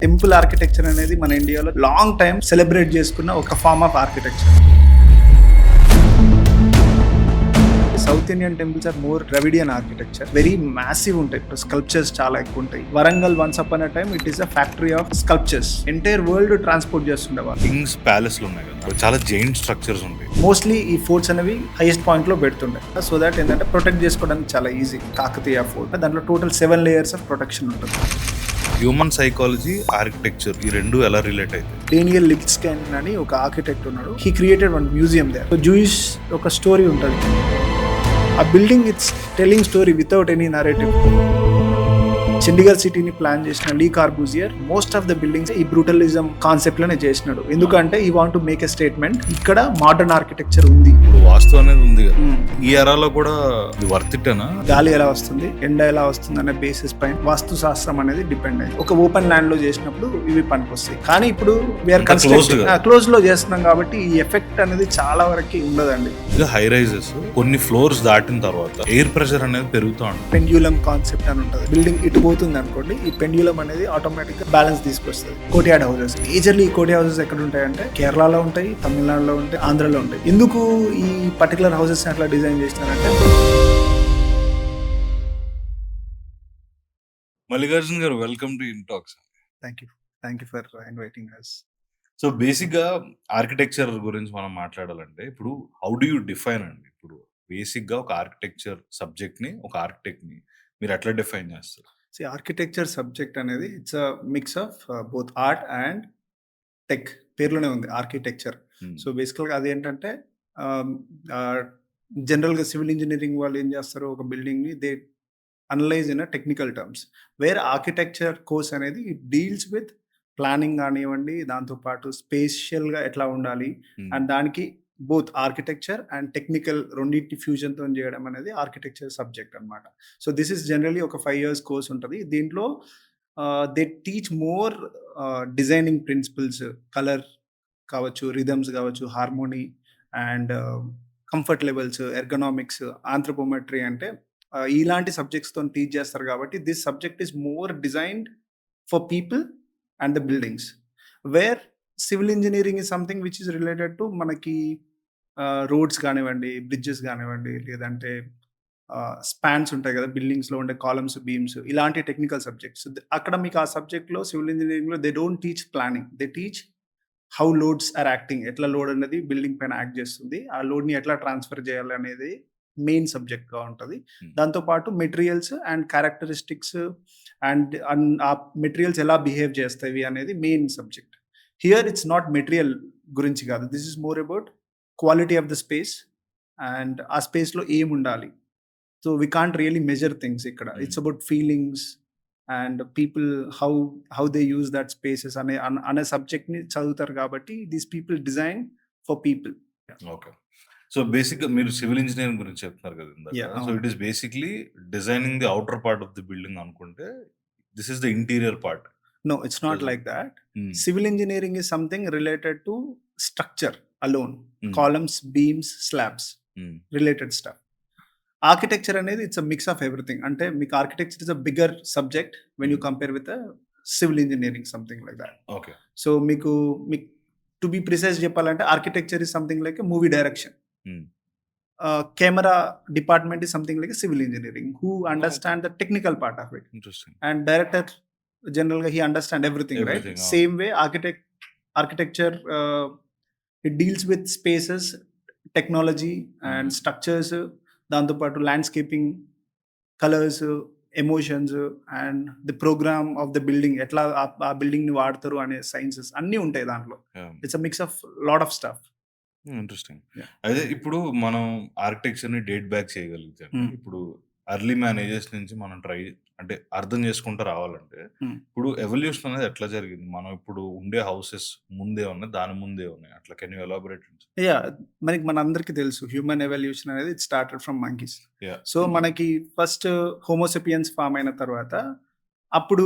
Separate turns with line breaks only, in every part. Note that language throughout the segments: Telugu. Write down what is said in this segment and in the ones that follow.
టెంపుల్ ఆర్కిటెక్చర్ అనేది మన ఇండియాలో లాంగ్ టైం సెలబ్రేట్ చేసుకున్న ఒక form of architecture. South Indian temples are more Dravidian architecture, very massive ఉంటాయి. స్కల్ప్చర్స్ చాలా ఎక్కువ ఉంటాయి. Warangal once upon a time it is a factory of sculptures. Entire world transport చేస్తుండేవాళ్ళు.
కింగ్స్ ప్యాలెస్ ఉన్నాయి కదా, చాలా జైంట్ స్ట్రక్చర్స్ ఉంటాయి.
మోస్ట్లీ ఈ ఫోర్ట్స్ అనేవి హైయెస్ట్ పాయింట్ లో పెడుతుండే, సో దట్ ఏంటంటే ప్రొటెక్ట్ చేసుకోవడానికి చాలా ఈజీ. కాకతీయ ఫోర్ట్ దాంట్లో టోటల్ 7 layers ఆఫ్ ప్రొటెక్షన్ ఉంటుంది.
హ్యూమన్ సైకాలజీ, ఆర్కిటెక్చర్ ఈ రెండు ఎలా రిలేట్ అవుతాయి?
డేనియల్ లిబ్స్కెన్ అని ఒక ఆర్కిటెక్ట్ ఉన్నాడు. He created one museum there. Jewish ఒక స్టోరీ ఉంటుంది. ఆ building it's telling story without any narrative. Chandigarh సిటీని ప్లాన్ చేసిన Le Corbusier most of the buildings ఈ బ్రూటలిజం కాన్సెప్ట్ లోనే చేసినాడు. ఎందుకంటే ఈ want to make a statement, ఇక్కడ మోడర్న్ ఆర్కిటెక్చర్ ఉంది.
ఇప్పుడు వాస్తు అనేది ఉంది కదా, ఈ ఎరాలో కూడా వర్త్ ఇట్టేనా?
గాలి ఎలా వస్తుంది, ఎండ ఎలా వస్తుంది అనే బేసిస్ పైన వాస్తు శాస్త్రం అనేది డిపెండ్ అయింది. ఒక ఓపెన్ ల్యాండ్ లో చేసినప్పుడు ఇవి పనికొస్తాయి. కానీ ఇప్పుడు వీఆర్ క్లోజ్ లో చేస్తున్నాం కాబట్టి ఈ ఎఫెక్ట్ అనేది చాలా వరకు ఉండదండి.
హై రైజెస్ కొన్ని ఫ్లోర్స్ దాటిన తర్వాత ఎయిర్ ప్రెషర్ అనేది పెరుగుతూ ఉంటుంది.
పెండ్యులం కాన్సెప్ట్ అని ఉంటుంది. బిల్డింగ్ ఇటు పోతుంది అనుకోండి, ఈ పెండ్యులం అనేది ఆటోమేటిక్ గా బ్యాలెన్స్ తీసుకొస్తుంది. కోటియాడ్ హౌసెస్, మేజర్లీ ఈ కోటి హౌసెస్ ఎక్కడ ఉంటాయంటే కేరళలో ఉంటాయి, తమిళనాడులో ఉంటాయి, ఆంధ్రలో ఉంటాయి. ఎందుకు ఈ పర్టికులర్ హౌసెస్ అట్లా డిజైన్ చేస్తున్నారంటే,
మల్లికార్జున్ గారు, వెల్కమ్ టు ఇంటాక్స్.
Thank you for inviting us.
So basic గా ఆర్కిటెక్చర్ గురించి మనం మాట్లాడాలంటే, ఇప్పుడు హౌ డు యూ డిఫైన్ అండి? ఇప్పుడు బేసిక్ గా ఒక ఆర్కిటెక్చర్ సబ్జెక్ట్ ని, ఒక ఆర్కిటెక్ట్ ని మీరు ఎట్లా డిఫైన్ చేస్తారు?
ఆర్కిటెక్చర్ సబ్జెక్ట్ అనేది it's a mix of both art and tech. పేర్లోనే ఉంది ఆర్కిటెక్చర్. సో బేసికల్గా అది ఏంటంటే, జనరల్గా సివిల్ ఇంజనీరింగ్ వాళ్ళు ఏం చేస్తారు, ఒక బిల్డింగ్ని they analyse in a technical terms. Where architecture course అనేది ఇట్ డీల్స్ విత్ ప్లానింగ్ కానివ్వండి, దాంతోపాటు స్పేషియల్గా ఎట్లా ఉండాలి, అండ్ దానికి బోత్ ఆర్కిటెక్చర్ అండ్ టెక్నికల్ రెండింటి ఫ్యూజన్తో చేయడం అనేది ఆర్కిటెక్చర్ సబ్జెక్ట్ అనమాట. సో దిస్ ఇస్ జనరలీ ఒక 5 years కోర్స్ ఉంటుంది. దీంట్లో they teach more designing principles, colour కావచ్చు, రిథమ్స్ కావచ్చు, harmony and comfort levels, ergonomics, anthropometry అంటే ఇలాంటి సబ్జెక్ట్స్తో టీచ్ చేస్తారు. కాబట్టి this subject is more designed for people and the buildings. Where civil engineering is something which is related to మనకి రోడ్స్ కానివ్వండి, బ్రిడ్జెస్ కానివ్వండి, లేదంటే స్పాన్స్ ఉంటాయి కదా బిల్డింగ్స్లో ఉండే కాలమ్స్, బీమ్స్, ఇలాంటి టెక్నికల్ సబ్జెక్ట్స్. అక్కడ మీకు ఆ సబ్జెక్ట్లో సివిల్ ఇంజనీరింగ్లో they don't teach planning, they teach how loads are acting. ఎట్లా లోడ్ అనేది బిల్డింగ్ పైన యాక్ట్ చేస్తుంది, ఆ లోడ్ని ఎట్లా ట్రాన్స్ఫర్ చేయాలి అనేది మెయిన్ సబ్జెక్ట్గా ఉంటుంది. దాంతోపాటు మెటీరియల్స్ అండ్ క్యారెక్టరిస్టిక్స్ అండ్ ఆ మెటీరియల్స్ ఎలా బిహేవ్ చేస్తాయి అనేది main subject. Here it's not material గురించి కాదు, this is more about quality of the space and ఆ స్పేస్లో ఏం ఉండాలి. So we can't really measure things ఇక్కడ. It's about feelings and people how they use that spaces అనే సబ్జెక్ట్ని చదువుతారు. కాబట్టి these people design for people.
Okay. So basic గా మీరు సివిల్ ఇంజనీరింగ్ గురించి చెప్తున్నారు కదా ఇందాక. So it is basically designing the outer part of the building అనుకుంటే, this is the interior part.
No, it's not like that. Civil engineering is something related to structure alone. Columns, beams, slabs, related stuff. Architecture అనేది it's a mix of everything. అంటే మీకు architecture is a bigger subject when you compare with a civil engineering, something like that.
Okay.
So మీకు to be precise చెప్పాలంటే architecture is something like a movie direction. Camera department is something like a civil engineering who understand the technical part of it.
Interesting.
And director generally he understand everything, right? Same way architecture it deals with spaces, technology and structures, దాంతో పాటు landscaping, colours, emotions and the programme of the building, ఎట్లా ఆ బిల్డింగ్ ని వాడతారు అనే సైన్సెస్ అన్నీ ఉంటాయి దాంట్లో. It's a mix of lot of stuff.
Interesting. అయితే ఇప్పుడు మనం ఆర్కిటెక్చర్ ని డేట్ బ్యాక్ చేయగలిగితే, ఇప్పుడు అర్లీ మేనేజర్స్ నుంచి మనం అంటే అర్థం చేసుకుంటూ రావాలంటే, ఇప్పుడు ఎవల్యూషన్ అనేది ఎట్లా జరిగింది? మనం ఇప్పుడు ఉండే హౌసెస్ ముందే ఉన్నాయి, దాని ముందే ఉన్నాయి, అట్లా కెన్ యూ ఎలాబొరేట్?
మనకి మనందరికీ తెలుసు హ్యూమన్ ఎవల్యూషన్ అనేది it started from monkeys. So మనకి ఫస్ట్ హోమోసెపియన్స్ ఫామ్ అయిన తర్వాత అప్పుడు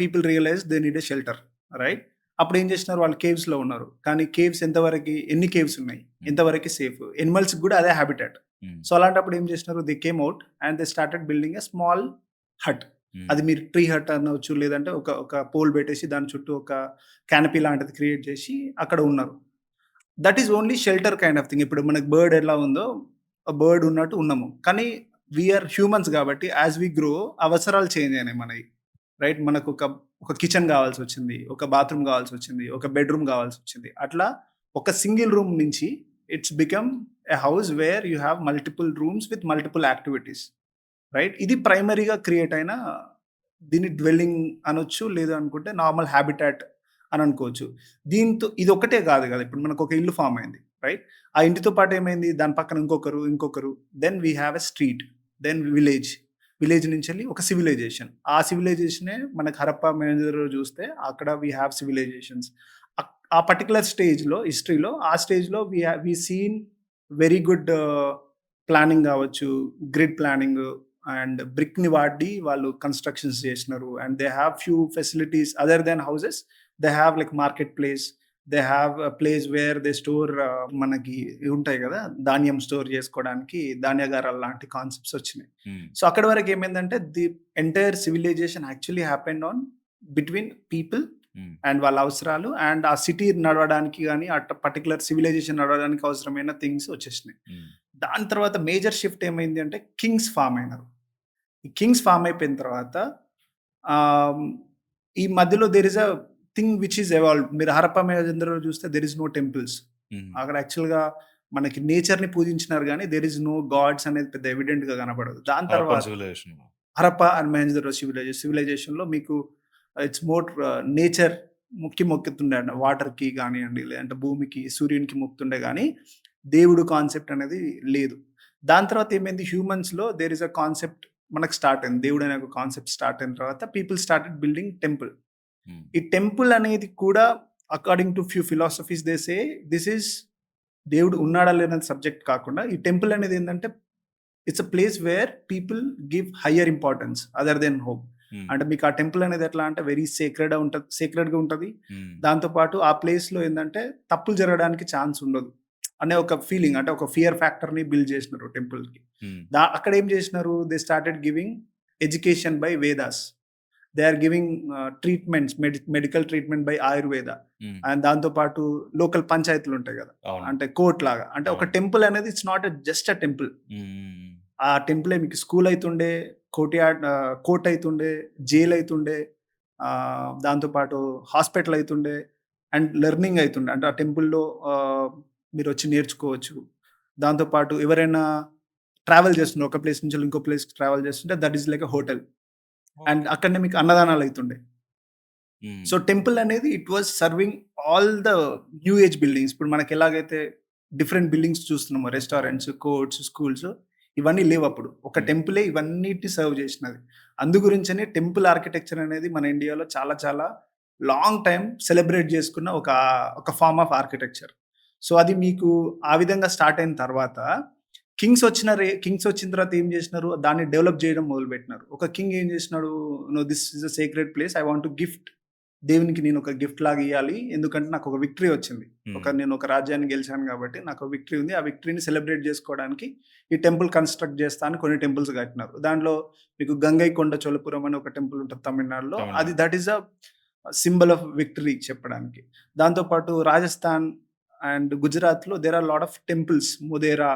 people realise they need a shelter, right? అప్పుడు ఏం చేసినారు, వాళ్ళు కేవ్స్ లో ఉన్నారు. కానీ కేవ్స్ ఎంతవరకు, ఎన్ని కేవ్స్ ఉన్నాయి, ఎంతవరకు సేఫ్, ఎనిమల్స్ కూడా అదే హ్యాబిటాట్. సో అలాంటప్పుడు ఏం చేసినారు, they came out and they started building a small hut.
Hmm.
అది మీరు ట్రీ హట్ అనొచ్చు. లేదంటే ఒక పోల్ పెట్టేసి దాని చుట్టూ ఒక కానపీ లాంటిది క్రియేట్ చేసి అక్కడ ఉన్నారు. That is only shelter kind of thing. ఇప్పుడు మనకు బర్డ్ ఎలా ఉందో, ఆ బర్డ్ ఉన్నట్టు ఉన్నాము. కానీ వి ఆర్ హ్యూమన్స్ కాబట్టి యాస్ వి గ్రో అవసరాలు చేంజ్ అయినాయి మనయి. రైట్? ఒక కిచెన్ కావాల్సొచ్చింది. ఒక బాత్రూమ్ కావాల్సొచ్చింది. ఒక బెడ్‌రూమ్ కావాల్సొచ్చింది. అట్లా ఒక సింగిల్ రూమ్ నుంచి it's become a house where you have multiple rooms with multiple activities. Right? ఇది ప్రైమరీగా క్రియేట్ అయిన దీన్ని డ్వెల్లింగ్ అనొచ్చు. లేదు అనుకుంటే నార్మల్ హాబిటాట్ అని అనుకోవచ్చు. దీంతో ఇదొక్కటే కాదు కదా! ఇప్పుడు మనకొక ఇల్లు ఫార్మ్ అయింది. రైట్? ఆ ఇంటితో పాటు ఏమైంది? దాని పక్కన ఇంకొకరు. Then we have a street. Then village. Village నుంచెళ్ళి ఒక సివిలైజేషన్. ఆ సివిలైజేషనే మనకు హరప్పా, మొహంజోదడో చూస్తే అక్కడ వి హావ్ సివిలైజేషన్స్. ఆ పర్టిక్యులర్ స్టేజ్‌లో హిస్టరీలో ఆ స్టేజ్‌లో we seen very good planning కావచ్చు, గ్రిడ్ ప్లానింగ్ అండ్ బ్రిక్‌ని వాడి వాళ్ళు కన్‌స్ట్రక్షన్స్ చేసినారు. And they have few facilities other than houses. They have like market place. They have a place where they store మనకి ఇవి ఉంటాయి కదా! ధాన్యం స్టోర్ చేసుకోవడానికి ధాన్యాగారాలు లాంటి కాన్సెప్ట్స్ వచ్చినాయి.
హ్మ్.
సో, అక్కడి వరకు ఏమైందంటే the entire civilisation actually happened on between people
hmm.
And వాళ్ళ అవసరాలు అండ్ ఆ సిటీ నడవడానికి గాని, పర్టిక్యులర్ సివిలైజేషన్ నడవడానికి అవసరమైన థింగ్స్ వచ్చేసినాయి.
హ్మ్.
దాని తర్వాత మేజర్ షిఫ్ట్ ఏమైంది అంటే కింగ్స్ ఫార్మ్ అయినారు. ఈ కింగ్స్ ఫార్మ్ అయిపోయిన తర్వాత ఆహ్, ఈ మధ్యలో there is a thing which is evolved. మీరు హరప్పా, మొహంజోదడోలో చూస్తే దేర్ ఇస్ నో టెంపుల్స్.
హ్మ్.
అక్కడ యాక్చువల్‌గా మనకి నేచర్‌ని పూజించినారు గానీ, దేర్ ఇస్ నో గాడ్స్ అనేది పెద్ద ఎవిడెంట్‌గా కనపడదు. దాని
హరప్పన్
తర్వాత
సివిలైజేషన్.
హరప్పా అండ్ మొహంజోదడో సివిలైజేషన్‌లో మీకు ఇట్స్ మోర్ నేచర్ మొక్కుతుండే వాటర్‌కి గానియండి, లేదంటే భూమికి, సూర్యునికి మొక్కుతుండే గానీ, దేవుడు కాన్సెప్ట్ అనేది లేదు. దాని తర్వాత ఏమైంది హ్యూమన్స్‌లో దేర్ ఇస్ ఎ కాన్సెప్ట్ మనకు స్టార్ట్ అయింది. దేవుడు అనే ఒక కాన్సెప్ట్ స్టార్ట్ అయిన తర్వాత పీపుల్ స్టార్టెడ్ బిల్డింగ్ టెంపుల్.
హ్మ్.
ఈ టెంపుల్ అనేది కూడా according to few philosophies they say this is దేవుడు ఉన్నాడా లేదన్న సబ్జెక్ట్ కాకుండా ఈ టెంపుల్ అనేది ఏందంటే it's a place where people give higher importance other than home.
Hmm.
అంటే మీకు ఆ టెంపుల్ అనేది ఎట్లా అంటే వెరీ సేక్రెడ్‌గా ఉంటది.
హ్మ్.
దాంతో పాటు ఆ ప్లేస్‌లో ఏందంటే తప్పులు జరగడానికి ఛాన్స్ ఉండదు. అనే ఒక ఫీలింగ్ అంటే ఒక ఫియర్ ఫ్యాక్టర్‌ని బిల్డ్ చేసినారు టెంపుల్‌కి.
హ్మ్.
అక్కడ ఏం చేసినారు they started giving education by Vedas. They are giving treatments medical treatment by Ayurveda.
Hmm.
And దాంతో పాటు లోకల్ పంచాయతీలు ఉంటాయి కదా!
అవును.
అంటే కోర్ట్ లాగా. అంటే ఒక
అవును.
టెంపుల్ అనేది it's not just a temple.
హ్మ్.
ఆ టెంపులే మీకు స్కూల్ అయితుండే, కోర్ట్ అయితుండే, జైల్ అయితుండే, దాంతో పాటు హాస్పిటల్ అయితుండే అండ్ లెర్నింగ్ అయితుండే. అంటే ఆ టెంపుల్‌లో మీరొచ్చి నేర్చుకోవచ్చు. దాంతో పాటు ఎవరైనా ట్రావెల్ చేస్తున్నారు. ఒక ప్లేస్ నుంచి ఇంకో ప్లేస్‌కి ట్రావెల్ చేస్తుంటే that is like a hotel. And
okay.
అక్కడనే మీకు అన్నదానాలు అయితుండే.
హ్మ్.
సో, టెంపుల్ అనేది it was serving all the new age buildings. ఇప్పుడు మనకెలాగైతే డిఫరెంట్ బిల్డింగ్స్ చూస్తున్నామో రెస్టారెంట్స్, కోర్ట్స్, స్కూల్స్ ఇవన్నీ లేవప్పుడు. ఒక
హ్మ్.
టెంపులే ఇవన్నిటిని సర్వ్ చేసినది. అందు గురించనే టెంపుల్ ఆర్కిటెక్చర్ అనేది మన ఇండియాలో చాలా చాలా లాంగ్ టైమ్ సెలబ్రేట్ చేసుకున్న ఒక ఫార్మ్ ఆఫ్ ఆర్కిటెక్చర్. సో, అది మీకు ఆ విధంగా స్టార్ట్ అయిన తర్వాత కింగ్స్ వచ్చిన తర్వాత ఏం చేసినారు? దాన్ని డెవలప్ చేయడం మొదలుపెట్టినారు. ఒక కింగ్ ఏం చేసినాడు? No this is a sacred place. I want to gift దేవునికి నేను ఒక గిఫ్ట్ లాగా ఇయ్యాలి. ఎందుకంటే నాకొక విక్టరీ వచ్చింది.
హ్మ్.
నేను ఒక రాజ్యాన్ని గెలిచాను కాబట్టి నాకు విక్టరీ ఉంది. ఆ విక్టరీని సెలబ్రేట్ చేసుకోవడానికి ఈ టెంపుల్ కన్‌స్ట్రక్ట్ చేస్తా అని కొన్ని టెంపుల్స్ కట్టినారు. దాంట్లో మీకు గంగైకొండ చోళపురం అని ఒక టెంపుల్ ఉంటది తమిళనాడులో. అది
Tamil Nadu.
That is a symbol of victory చెప్పడానికి. దాంతో పాటు రాజస్థాన్ అండ్ గుజరాత్‌లో there are lot of temples. Modhera,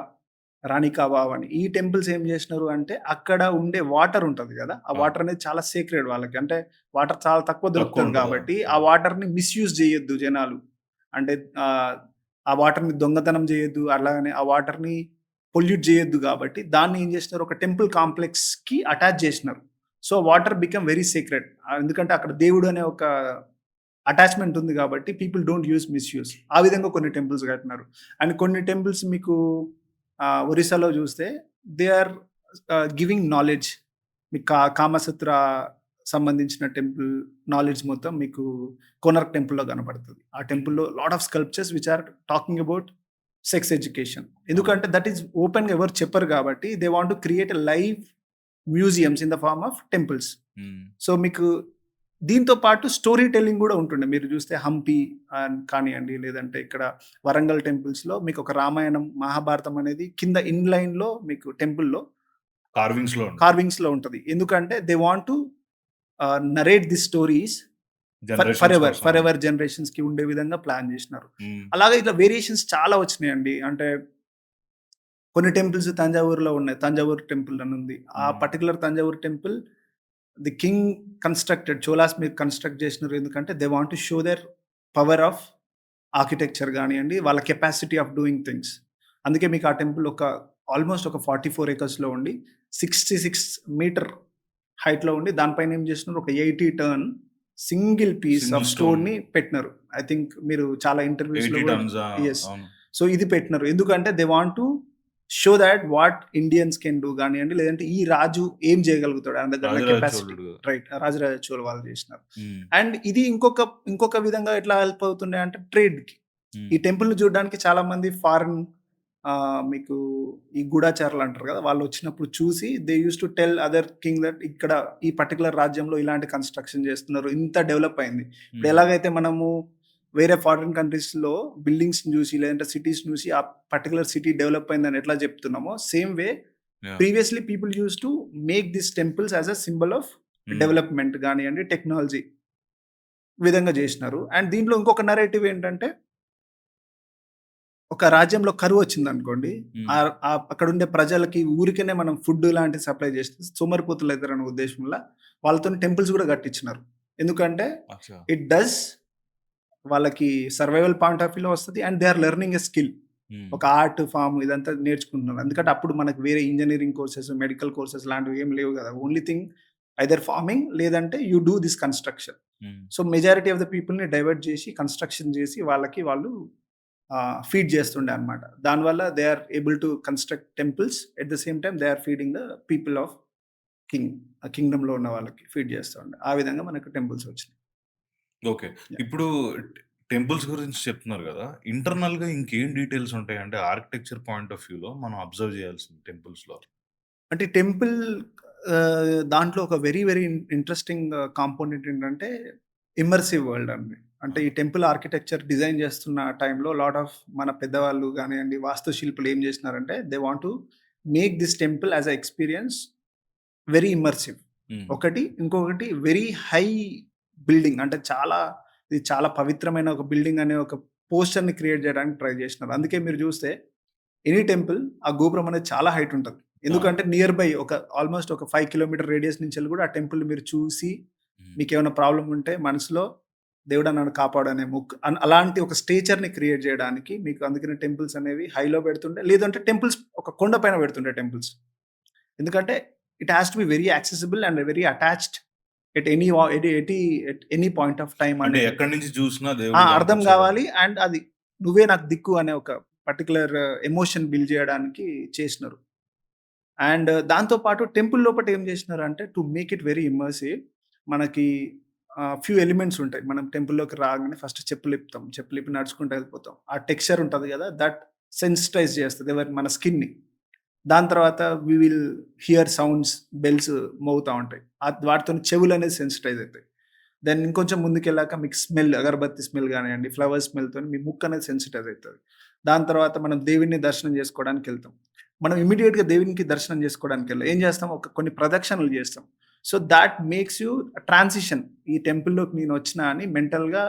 Rani ka Vav అని. ఈ టెంపుల్స్ ఏం చేసినారు అంటే అక్కడ ఉండే వాటర్ ఉంటది గదా! ఆ
అవును.
వాటర్ అనేది చాలా సేక్రెడ్ వాళ్ళకి. అంటే వాటర్ చాలా తక్కువ
తక్కువ
దొరుకుతది
ఉంటది.
కాబట్టి, ఆ
అవును.
వాటర్‌ని మిస్‌యూజ్ జేయొద్దు జనాలు. అంటే ఆ వాటర్‌ని దొంగతనం జేయొద్దు. అలాగనే ఆ వాటర్‌ని పొల్యూట్ జేయొద్దు గాబట్టి, దాన్ని ఏం జేసినారు ఒక టెంపుల్ కాంప్లెక్స్‌కి అటాచ్ జేసినారు. So, water become very sacred. ఎందుకంటే అక్కడ దేవుడు అనే ఒక అటాచ్‌మెంట్ ఉంది గాబట్టి, పీపుల్ డోంట్ మిస్‌యూజ్. ఆ విధంగా కొన్ని టెంపుల్స్ కట్టినారు. అండ్ కొన్ని టెంపుల్స్ మీకు ఒరిస్సాలో జూస్తే దే ఆర్ గివింగ్ నాలెడ్జ్. మీకు కామసూత్ర సంబంధించిన టెంపుల్ నాలెడ్జ్ మొత్తం మీకు కోనార్క్ టెంపుల్‌లో కనపడతది. ఆ
హ్మ్.
టెంపుల్‌లో lot of sculptures which are talking about sex education.
అవును.
ఎందుకంటే దట్ ఈస్ ఓపెన్‌గా ఎవరు చెప్పరు కాబట్టి they want to create a live museums in the form of temples.
Hmm.
So, మీకు దీంతో పాటు స్టోరీ టెల్లింగ్ గూడా ఉంటుండే. మీరు జూస్తే హంపి కానియండి, లేదంటే ఇక్కడ వరంగల్ టెంపుల్స్‌లో మీకొక రామాయణం, మహాభారతం అనేది కింద ఇన్‌లైన్‌లో మీకు టెంపుల్‌లో
కార్వింగ్స్‌లో ఉంటాయి.
కార్వింగ్స్‌లో ఉంటది. ఎందుకంటే they want to narrate the stories
generations కోసం.
ఫర్ ఎవర్ జనరేషన్స్‌కి ఉండే విధంగా ప్లాన్ జేసినారు.
హ్మ్.
అలాగే ఇట్లా వేరియేషన్స్ చాలా వచ్చినాయండి. అంటే కొన్ని టెంపుల్స్ తంజావూరులో ఉన్నాయి. తంజావూరు టెంపుల్ అని ఉంది. ఆ particular Thanjavur temple the king constructed. Cholas మీరు కన్‌స్ట్రక్ట్ చేసినారు. ఎందుకంటే they want to show there power of architecture గానియండి, వాళ్ళ కెపాసిటీ ఆఫ్ డూయింగ్ థింగ్స్. అందుకే మీకు ఆ టెంపుల్ ఆల్‌మోస్ట్ ఒక 44 ఎకర్స్‌లో ఉండి 66 మీటర్ హైట్‌లో ఉండి దానిపైన ఏం చేసినారు ఒక 80 ton single piece
single
of
stone.
స్టోన్‌ని పెట్టినారు. ఐ థింక్ మీరు చాలా ఇంటర్వ్యూస్‌లో
80
కూడా
టన్స్.
యెస్.
అవును.
సో, ఇది పెట్టినారు. ఎందుకంటే they want to show thought what Indians can do గానియండి, లేదంటే ఈ రాజు ఏం చేయగలుగుతాడు ఆయన దగ్గర ఉన్న
రాజరాజ
కెపాసిటీ.
చోళుడు.
రైట్. రాజరాజ చోళ వాళ్ళు చేసినారు.
హ్మ్.
అండ్ ఇది ఇంకొక విధంగా ఎట్లా హెల్ప్ అవుతుండే అంటే ట్రేడ్‌కి. ఈ
హ్మ్.
టెంపుల్‌ని చూడడానికి చాలా మంది ఫారెన్ మీకు ఈ గూఢచారులు అంటారు కదా! వాళ్ళొచ్చినప్పుడు చూసి they used to tell other king that ఇక్కడ ఈ పర్టిక్యులర్ రాజ్యంలో ఇలాంటి కన్‌స్ట్రక్షన్ చేస్తున్నారు. ఇంత డెవలప్ అయింది. ఇప్పుడు
హ్మ్.
ఎలాగైతే మనము వేరే ఫారిన్ కంట్రీస్‌లో బిల్డింగ్స్‌ని చూసి లేదంటే సిటీస్‌ని చూసి ఆ పర్టిక్యులర్ సిటీ డెవలప్ అయిందని ఎట్లా చెప్తున్నామో same way
yeah!
Previously people used to make these temples as a symbol of
hmm.
Development గానియండి, టెక్నాలజీ విధంగా జేసినారు. అండ్ దీంట్లో ఇంకొక నరేటివ్ ఏంటంటే ఒక రాజ్యంలో కరువొచ్చిందనుకోండి.
హ్మ్.
అక్కడుండే ప్రజలకి ఊరికనే మనం ఫుడ్ లాంటివి సప్లై చేస్తే సోమరిపోతులైతారనే ఉద్దేశంలా వాళ్ళతోని టెంపుల్స్ గూడా కట్టించినారు. ఎందుకంటే
అచ్చా!
ఇట్ డస్ వాళ్ళకి సర్వైవల్ పాయింట్ ఆఫ్ వ్యూలో వస్తది. And they are learning a skill.
Hmm.
ఒక ఆర్ట్ ఫార్మ్ ఇదంతా నేర్చుకుంటున్నారు. ఎందుకంటే అప్పుడు మనకు వేరే ఇంజినీరింగ్ కోర్సెస్, మెడికల్ కోర్సెస్ లాంటివి ఏమి లేవు గదా! ఓన్లీ థింగ్ ఐదర్ ఫార్మింగ్ లేదంటే you do this construction.
Hmm.
So, majority of the పీపుల్‌ని డైవర్ట్ జేసి కన్‌స్ట్రక్షన్ జేసి వాళ్ళు ఫీడ్ చేస్తుండే అన్నమాట. దానివల్ల they are able to construct temples. At the same time they are feeding the people of king. ఆ కింగ్‌డమ్‌లో ఉన్న వాళ్ళకి ఫీడ్ చేస్తా ఉండే. ఆ విధంగా మనకు టెంపుల్స్ వచ్చినాయి.
ఓకే.
యాహ్!
ఇప్పుడు టెంపుల్స్ గురించి చెప్తున్నారు గదా! ఇంటర్నల్‌గా ఇంకేం డీటెయిల్స్ ఉంటాయి? అంటే ఆర్కిటెక్చర్ పాయింట్ ఆఫ్ వ్యూలో మనం అబ్జర్వ్ చేయాల్సింది టెంపుల్స్‌లో.
అంటే టెంపుల్ దాంట్లో ఒక వెరీ ఇంట్రెస్టింగ్ కాంపోనెంట్ ఏంటంటే ఇమ్మర్సివ్ వరల్డ్ అండి. అంటే
ఆ!
ఈ టెంపుల్ ఆర్కిటెక్చర్ డిజైన్ చేస్తున్న టైంలో లాట్ ఆఫ్ మన పెద్దవాళ్ళు గానియండి, వాస్తుశిల్పులు ఏం చేసినారంటే they want to make this temple as a experience very immersive.
Hmm.
ఒకటి. ఇంకొకటి వెరీ హై బిల్డింగ్ అంటే ఇది చాలా పవిత్రమైన ఒక బిల్డింగ్ అనే ఒక పోస్చర్‌ని క్రియేట్ చేయడానికి ట్రై చేసినారు. అందుకే మీరు చూస్తే ఎనీ టెంపుల్ ఆ గోపురం అనేది చాలా హైట్ ఉంటది.
ఆ!
ఎందుకంటే నియర్ బై ఆల్‌మోస్ట్ ఒక 5 కిలోమీటర్ రేడియస్ నుంచెల్లి కూడా ఆ టెంపుల్‌ని మీరు చూసి
హ్మ్.
మీకేమైనా ప్రాబ్లమ్ ఉంటే మనసులో దేవుడా నన్ను కాపాడు అనే మొక్కు అలాంటి ఒక స్టేచర్‌ని క్రియేట్ చేయడానికి మీకు అందుకనే టెంపుల్స్ అనేవి హైలో పెడుతుండే. లేదంటే టెంపుల్స్ ఒక కొండ పైన పెడుతుండే టెంపుల్స్. ఎందుకంటే it has to be very accessible and very attached at any వ at at at any point of time
అంటే
అనేది.
ఎక్కడి నుంచి చూసినా దేవుడు
అర్థం
కనిపించేలాగా.
గావాలి. అండ్ అది నువ్వే నాకు దిక్కు అనే ఒక పర్టిక్యులర్ ఎమోషన్ బిల్డ్ చేయడానికి చేసినారు. అండ్ దాంతో పాటు టెంపుల్ లోపట ఏం చేసినారంటే to make it very immersive మనకి ఫ్యూ ఎలిమెంట్స్ ఉంటాయి. మనం టెంపుల్‌లోకి రాగానే ఫస్ట్ చెప్పులిప్పుతాం. చెప్పులిప్పి నడుచుకుంటూ వెళ్ళిపోతాం. ఆ టెక్స్చర్ ఉంటది గదా! దట్ సెన్సిటైజ్ చేస్తది మన స్కిన్‌ని. దాని తర్వాత we will hear sounds, bells మోగుతా ఉంటాయి. వాటితోని చెవులనేది సెన్సిటైజ్ అయితాయి. దెన్ ఇంకొంచెం ముందుకెళ్ళాక మీకు స్మెల్ అగరబత్తి స్మెల్ గానియండి, ఫ్లవర్ స్మెల్‌తోని మీ ముక్కనేది సెన్సిటైజ్ అయితది. దాని తర్వాత మనం దేవుడిని దర్శనం చేసుకోవడానికెళ్తాం. మనం ఇమ్మీడియేట్‌గా దేవునికి దర్శనం చేసుకోవడానికెళ్ళం. ఏం చేస్తాం? కొన్ని ప్రదక్షిణలు చేస్తాం. So, thought makes you transition. ఈ టెంపుల్‌లోకి నేనొచ్చినా అని మెంటల్‌గా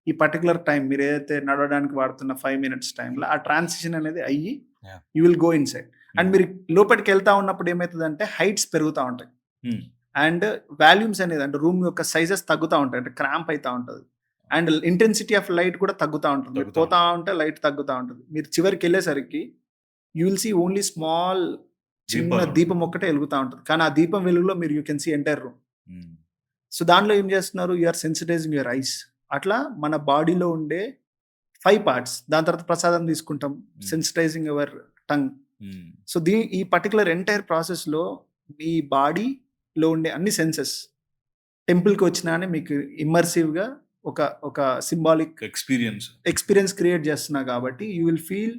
ఈ పర్టిక్యులర్ టైమ్ మీరేదైతే నడవడానికి వాడుతున్న 5 మినిట్స్ టైమ్‌లో ఆ ట్రాన్సిషన్ అనేది అయ్యి
yeah!
You will go inside. And
హ్మ్.
మీరు లోపటికెళ్తా ఉన్నప్పుడు ఏమైతదంటే హైట్స్ పెరుగుతా ఉంటాయి.
హ్మ్.
అండ్ వాల్యూమ్స్ అనేది అంటే రూమ్ యొక్క సైజెస్ తగ్గుతా ఉంటాయి. అంటే క్రాంప్ అయితా ఉంటది. అండ్ ఇంటెన్సిటీ ఆఫ్ లైట్ కూడా తగ్గుతా ఉంటుంది. మీరు
తగ్గుతా
పోతా
ఉంటుంది.
ఉంటే లైట్ తగ్గుతా ఉంటది. మీరు చివరికెళ్ళేసరికి you will see only small చిన్న
దీపాలుంటాయి.
దీపం ఒక్కటే ఎలుగుతా ఉంటది. కానీ ఆ దీపం వెలుగులో మీరు you can see entire room.
Hmm.
So, దానిలో ఏం చేస్తున్నారు? You are sensitising your eyes. అట్లా మన బాడీలో ఉండే 5 పార్ట్స్. దాని తర్వాత ప్రసాదం తీసుకుంటాం.
హ్మ్.
Sensitising your tongue.
హ్మ్.
సో, ఈ పర్టిక్యులర్ ఎంటైర్ ప్రాసెస్‌లో మీ బాడీలో ఉండే అన్ని సెన్సెస్ టెంపుల్‌కొచ్చినానే మీకు ఇమ్మర్సివ్‌గా ఒక ఒక సింబాలిక్
ఎక్స్‌పీరియన్స్.
ఎక్స్‌పీరియన్స్ క్రియేట్ చేస్తున్నా కాబట్టి యూ విల్ ఫీల్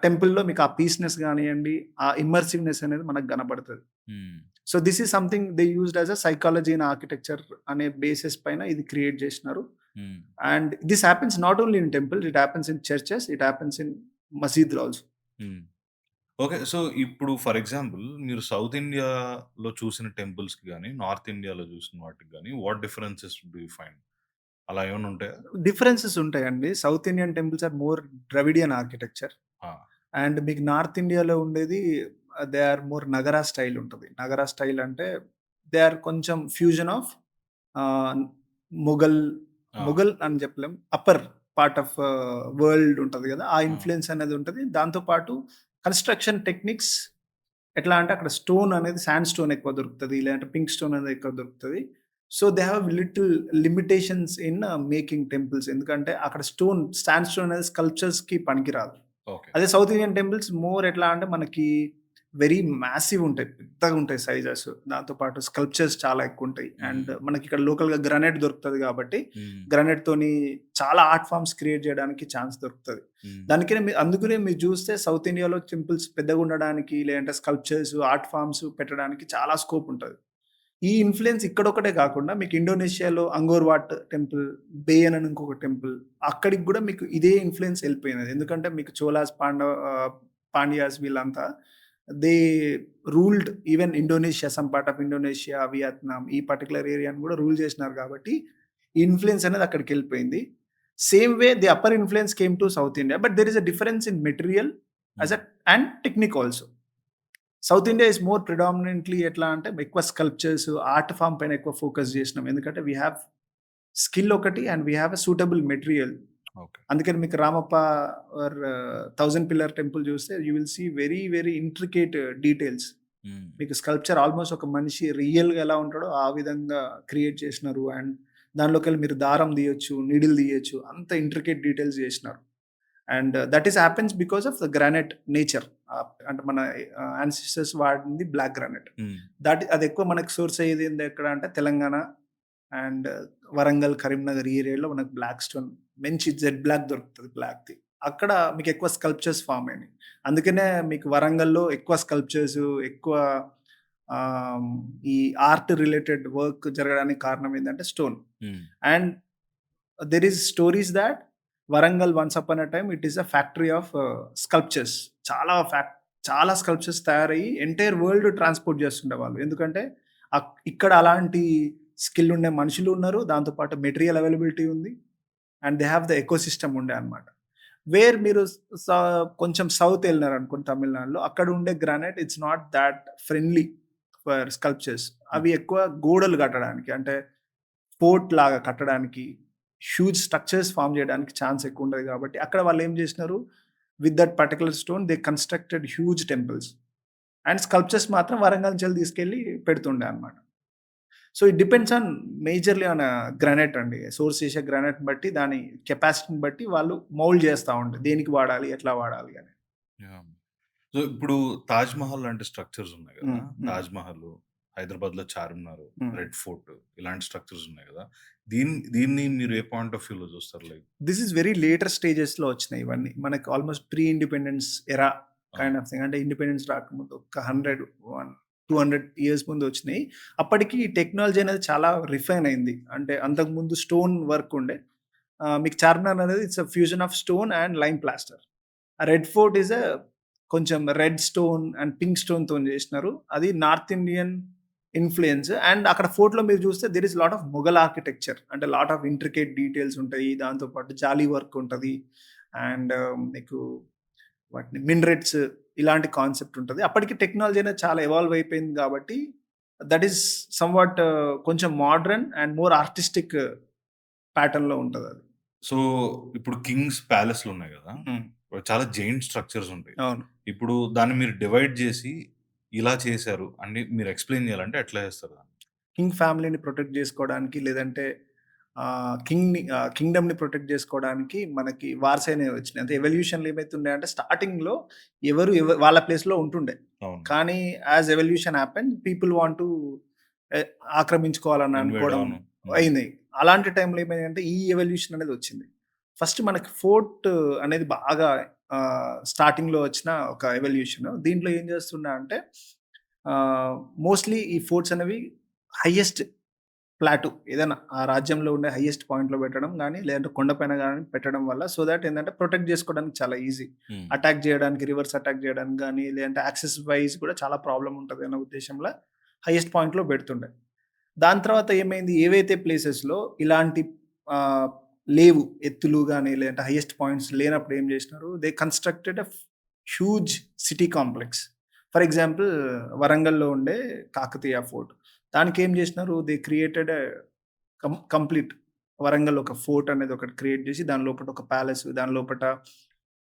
టెంపుల్‌లో మీకు ఆ పీస్‌నెస్ గానియండి, ఆ ఇమ్మర్సివ్‌నెస్ అనేది మనకు కనపడతది.
Hmm.
So, this is something they used as a psychology in architecture అనే బేసిస్ పైన ఇది క్రియేట్ చేసినారు.
Hmm.
And this happens not only in temples, it happens in churches, it happens in మసీద్‌లు ఆల్సో.
హ్మ్. ఓకే. సో, ఇప్పుడు ఫర్ ఎగ్జాంపుల్ మీరు సౌత్ ఇండియాలో చూసిన టెంపుల్స్‌కి గాని, నార్త్ ఇండియాలో చూసిన వాటికి గాని what differences do you find? అలా ఏమన్నా ఉంటాయా?
డిఫరెన్సెస్ ఉంటాయండి. South Indian temples are more Dravidian architecture.
ఆ!
అండ్ మీకు నార్త్ ఇండియాలో ఉండేది దే ఆర్ మోర్ నగరా స్టైల్ ఉంటది. నగరా స్టైల్ అంటే దే ఆర్ కొంచెం ఫ్యూజన్ ఆఫ్ ఆహ్, మొఘల్,
ఆ!
మొఘల్ అని చెప్పలేం. అప్పర్ పార్ట్ ఆఫ్ వరల్డ్ ఉంటది గదా! ఆ
ఆ!
ఇన్‌ఫ్లూయెన్స్ అనేది ఉంటది. దాంతో పాటు కన్‌స్ట్రక్షన్ టెక్నిక్స్ ఎట్లా అంటే అక్కడ స్టోన్ అనేది శాండ్ స్టోన్ ఎక్కువ దొరుకుతది. లేదంటే పింక్ స్టోన్ అనేది ఎక్కువ దొరుకుతది. So, they have little limitations in making temples. ఎందుకంటే అక్కడ శాండ్ స్టోన్ అనేది స్కల్ప్చర్స్‌కి పనికిరాదు.
ఓకే.
అదే సౌత్ ఇండియన్ టెంపుల్స్ మోర్ ఎట్లా అంటే మనకి వెరీ మాసివ్ ఉంటాయి. పెద్దగుంటాయి సైజెస్. దాంతో పాటు స్కల్ప్చర్స్ చాలా ఎక్కువుంటాయి. అండ్
హ్మ్.
మనకిక్కడ లోకల్‌గా గ్రానైట్ దొరుకుతది గాబట్టి,
హ్మ్.
గ్రానైట్‌తోని చాలా ఆర్ట్ ఫార్మ్స్ క్రియేట్ జేయడానికి ఛాన్స్ దొరుకుతది.
హ్మ్.
అందుకనే మీరు జూస్తే సౌత్ ఇండియాలో టెంపుల్స్ పెద్దగుండడానికి, లేదంటే స్కల్ప్చర్స్, ఆర్ట్ ఫార్మ్స్ పెట్టడానికి చాలా స్కోప్ ఉంటది. ఈ ఇన్‌ఫ్లూయెన్స్ ఇక్కడొక్కటే కాకుండా మీకు ఇండోనేషియాలో అంగోర్ వాట్ టెంపుల్, బేయన్ అని ఇంకొక టెంపుల్ అక్కడికి గూడా మీకు ఇదే ఇన్‌ఫ్లూయెన్స్ ఎళ్ళిపోయినది. ఎందుకంటే మీకు పాండ్యాస్ వీళ్ళంతా they ruled even Indonesia, some part of Indonesia, Vietnam ఈ పర్టిక్యులర్ ఏరియాని గూడా రూల్ చేసినారు కాబట్టి, ఈ ఇన్‌ఫ్లూయెన్స్ అనేది అక్కడికెళ్ళిపోయింది. Same way the upper influence came to south India. But there is a difference in material as
hmm.
A and technique also. South India is more predominantly ఎట్లా అంటే ఎక్కువ స్కల్ప్చర్స్, ఆర్ట్ ఫార్మ్ పైన ఎక్కువ ఫోకస్ జేసినాం. ఎందుకంటే వి హావ్ స్కిల్ ఒకటి and we have a suitable material.
Okay.
అందుకని మీకు రామప్ప ఆర్ 1000 పిల్లర్ టెంపుల్ చూస్తే you will see very, very intricate details.
Hmm.
మీకు స్కల్ప్చర్ ఆల్‌మోస్ట్ ఒక మనిషి రియల్‌గా ఎలా ఉంటాడో ఆ విధంగా క్రియేట్ చేసినారు. అండ్ దానిలోకెళ్ళి మీరు దారం తీయొచ్చు, నీడిల్ తీయొచ్చు. అంత ఇంట్రికేట్ డీటెయిల్స్ చేసినారు. And that is happens because of the granite nature. అంటే మన యాన్సిస్టర్స్ వాడింది బ్లాక్ గ్రానైట్.
హ్మ్.
అది ఎక్కువ మనకు సోర్స్ అయ్యేది ఎక్కడ అంటే తెలంగాణ అండ్ వరంగల్, కరీంనగర్ ఈ ఏరియాలో మనకు బ్లాక్ స్టోన్ మంచి జెడ్ బ్లాక్ దొరుకుతది బ్లాక్‌ది. అక్కడ మీకు ఎక్కువ స్కల్ప్చర్స్ ఫార్మ్ అయినాయి. అందుకనే మీకు వరంగల్‌లో ఎక్కువ స్కల్ప్చర్స్, ఎక్కువ ఆహ్, ఈ ఆర్ట్ రిలేటెడ్ వర్క్ జరగడానికి కారణం ఏందంటే stone.
Hmm.
And there is stories that Warangal once upon a time it is a factory of sculptures. చాలా ఫ్యాక్ చాలా స్కల్ప్చర్స్ తయారయ్యి ఎంటైర్ వరల్డ్ ట్రాన్స్‌పోర్ట్ చేస్తుండేవాళ్ళు. ఎందుకంటే ఇక్కడ అలాంటి స్కిల్ ఉండే మనుషులు ఉన్నారు. దాంతో పాటు మెటీరియల్ అవైలబిలిటీ ఉంది. And they have the ecosystem ఉండే అన్నమాట. వేర్ మీరు స కొంచెం సౌత్ ఎళ్ళినారనుకోండి తమిళనాడులో, అక్కడ ఉండే granite it's not that friendly for sculptures.
Hmm.
అవి ఎక్కువ గోడలు కట్టడానికి అంటే ఫోర్ట్ లాగా కట్టడానికి, హ్యూజ్ స్ట్రక్చర్స్ ఫార్మ్ చేయడానికి ఛాన్స్ ఎక్కువుంటది కాబట్టి, అక్కడ వాళ్ళేం జేసినారు, with that particular stone they constructed huge temples. And sculptures మాత్రం వరంగల్ నుంచెల్లి తీసుకెళ్ళి పెడుతుండే అన్నమాట. So, it depends on majorly on granite అండి. సోర్స్ చేసే గ్రానైట్‌ని బట్టి, దాని కెపాసిటీని బట్టి వాళ్ళు మౌల్డ్ చేస్తా ఉంటారు. దేనికి వాడాలి, ఎట్లా వాడాలి అని.
యాహ్! సో, ఇప్పుడు 'తాజ్ మహల్' లాంటి స్ట్రక్చర్స్ ఉన్నాయి గదా!
హ్మ్. హ్మ్.
'తాజ్ మహల్', హైదరాబాద్‌లో 'చార్మినార్',
హ్మ్.
'రెడ్ ఫోర్ట్' ఇలాంటి స్ట్రక్చర్స్ ఉన్నాయి గదా! దీన్ని మీరు ఏ పాయింట్ ఆఫ్ వ్యూలో చూస్తారు? Like
this is very later స్టేజెస్‌లో వచ్చినాయి ఇవన్నీ. మనకు almost pre independence era
ah!
Kind of thing. అంటే ఇండిపెండెన్స్ రాకముందు ఒక 200 ఇయర్స్ ముందు వచ్చినాయి. అప్పటికి టెక్నాలజీ అనేది చాలా రిఫైన్ అయింది. అంటే అంతకుముందు స్టోన్ వర్క్ ఉండే. మీకు చార్మినార్ అనేది it's a fusion of stone and lime plaster. ఆ రెడ్ ఫోర్ట్ ఈస్ కొంచెం రెడ్ స్టోన్ అండ్ పింక్ స్టోన్‌తోని చేసినారు. అది నార్త్ ఇండియన్ ఇన్‌ఫ్లూయెన్స్. అండ్ అక్కడ ఫోర్ట్‌లో మీరు చూస్తే there is lot of Mughal architecture. అంటే లాట్ ఆఫ్ ఇంట్రికేట్ డీటెయిల్స్ ఉంటాయి. దాంతో పాటు జాలీ వర్క్ ఉంటది. అండ్ మీకు వాటిని మినరెట్స్ ఇలాంటి కాన్సెప్ట్ ఉంటది. అప్పటికి టెక్నాలజీ అనేది చాలా ఎవాల్వ్ అయిపోయింది కాబట్టి దట్ ఈస్ సమ్‌వాట్ కొంచెం మోడర్న్ అండ్ మోర్ ఆర్టిస్టిక్ ప్యాటర్న్‌లో ఉంటదది.
సో, ఇప్పుడు 'కింగ్స్ ప్యాలెస్‌లున్నాయి గదా!
హ్మ్.
చాలా జెయింట్ స్ట్రక్చర్స్ ఉంటాయి.
అవును.
ఇప్పుడు దాన్ని మీరు డివైడ్ జేసి ఇలా చేశారు అని మీరు ఎక్స్‌ప్లెయిన్ జేయాలంటే ఎట్లా జేస్తారు దాన్ని?
కింగ్ ఫ్యామిలీని ప్రొటెక్ట్ జేసుకోవడానికి లేదంటే కింగ్‌డమ్‌ని ప్రొటెక్ట్ జేసుకోవడానికి మనకి వార్స్ అనేవి వచ్చినాయి. అంటే ఎవల్యూషన్‌లో ఏమైతున్నాయంటే స్టార్టింగ్‌లో వాళ్ళ ప్లేస్‌లో ఉంటుండే.
అవును.
కానీ as evolution happened people want to a ఆక్రమించుకోవాలని
ఇన్‌వైడ్
అనుకోవడం
అవును. హ్మ్.
అయింది. అలాంటి టైంలో ఏమైందంటే ఈ ఎవల్యూషన్ అనేది వచ్చింది. ఫస్ట్ మనకి ఫోర్ట్ అనేది బాగా స్టార్టింగ్‌లో వచ్చిన ఒక ఎవల్యూషన్. దీంట్లో ఏం చేస్తున్నా అంటే ఆహ్, మోస్ట్‌లీ ఈ ఫోర్ట్స్ అనేవి హైయెస్ట్ ప్లాటూ ఏదైనా ఆ రాజ్యంలో ఉండే హైయెస్ట్ పాయింట్‌లో పెట్టడం గానీ, లేదంటే కొండపైన గానీ పెట్టడం వల్ల సో థట్ ఏందంటే ప్రొటెక్ట్ జేసుకోవడానికి చాలా ఈజీ.
హ్మ్.
అటాక్ జేయడానికి, రివర్స్ అటాక్ జేయడానికి గానీ, లేదంటే యాక్సెస్ వైస్ కూడా చాలా ప్రాబ్లమ్ ఉంటది అన్న ఉద్దేశంలో హైయెస్ట్ పాయింట్‌లో బెడుతుండే. దాని తర్వాత ఏమైంది ఏవైతే ప్లేసెస్‌లో ఇలాంటి ఆహ్, లేవు ఎత్తులు గాని, లేదంటే హైయెస్ట్ పాయింట్స్ లేనప్పుడు ఏం జేసినారు, they constructed a huge city complex. For example వరంగల్‌లో ఉండే కాకతీయ ఫోర్ట్. దానికేం జేసినారు, they created a complete Warangal ఒక ఫోర్ట్ అనేది ఒకటి క్రియేట్ జేసి, దాని లోపట ఒక ప్యాలెస్, దాని లోపట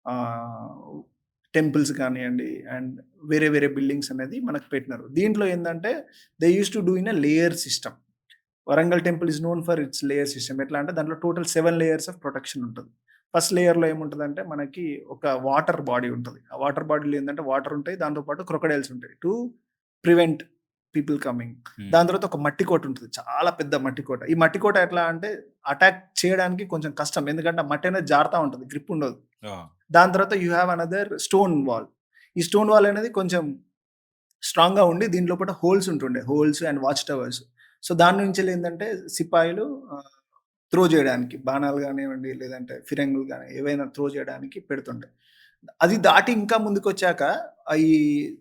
ఆహ్, టెంపుల్స్ కానియండి అండ్ వేరే వేరే బిల్డింగ్స్ అనేది మనకు పెట్టినారు. దీంట్లో ఏందంటే they used to do in a layer system. Warangal temple is known for it's layer system. ఎట్లా అంటే దాంట్లో టోటల్ 7 లేయర్స్ ఆఫ్ ప్రొటెక్షన్ ఉంటది. ఫస్ట్ లేయర్‌లో ఏముంటదంటే మనకి ఒక వాటర్ బాడీ ఉంటది. ఆ వాటర్ బాడీలో ఏందంటే వాటర్ ఉంటాయి. దాంతో పాటు క్రొకోడైల్స్ ఉంటాయి. To prevent people coming.
హ్మ్.
దాని తర్వాత ఒక మట్టి కోట ఉంటది. చాలా పెద్ద మట్టి కోట. ఈ మట్టి కోట ఎట్లా అంటే అటాక్ చేయడానికి కొంచెం కష్టం. ఎందుకంటే ఆ మట్టి అనేది జారుతా ఉంటది. గ్రిప్ ఉండదు.
ఆ!
దాని తర్వాత you have another stone wall. ఈ స్టోన్ వాల్ అనేది కొంచెం స్ట్రాంగ్‌గా ఉండి దీని లోపట హోల్స్ ఉంటుండే. Holes and watch towers. So, దాని నుంచెళ్ళేందంటే సిపాయిలు ఆహ్, త్రో జేయడానికి బాణాలు గానివ్వండి, లేదంటే ఫిరంగులు గాని ఏవైనా త్రో జేయడానికి పెడుతుండే. అది దాటి ఇంకా ముందుకొచ్చాక ఈ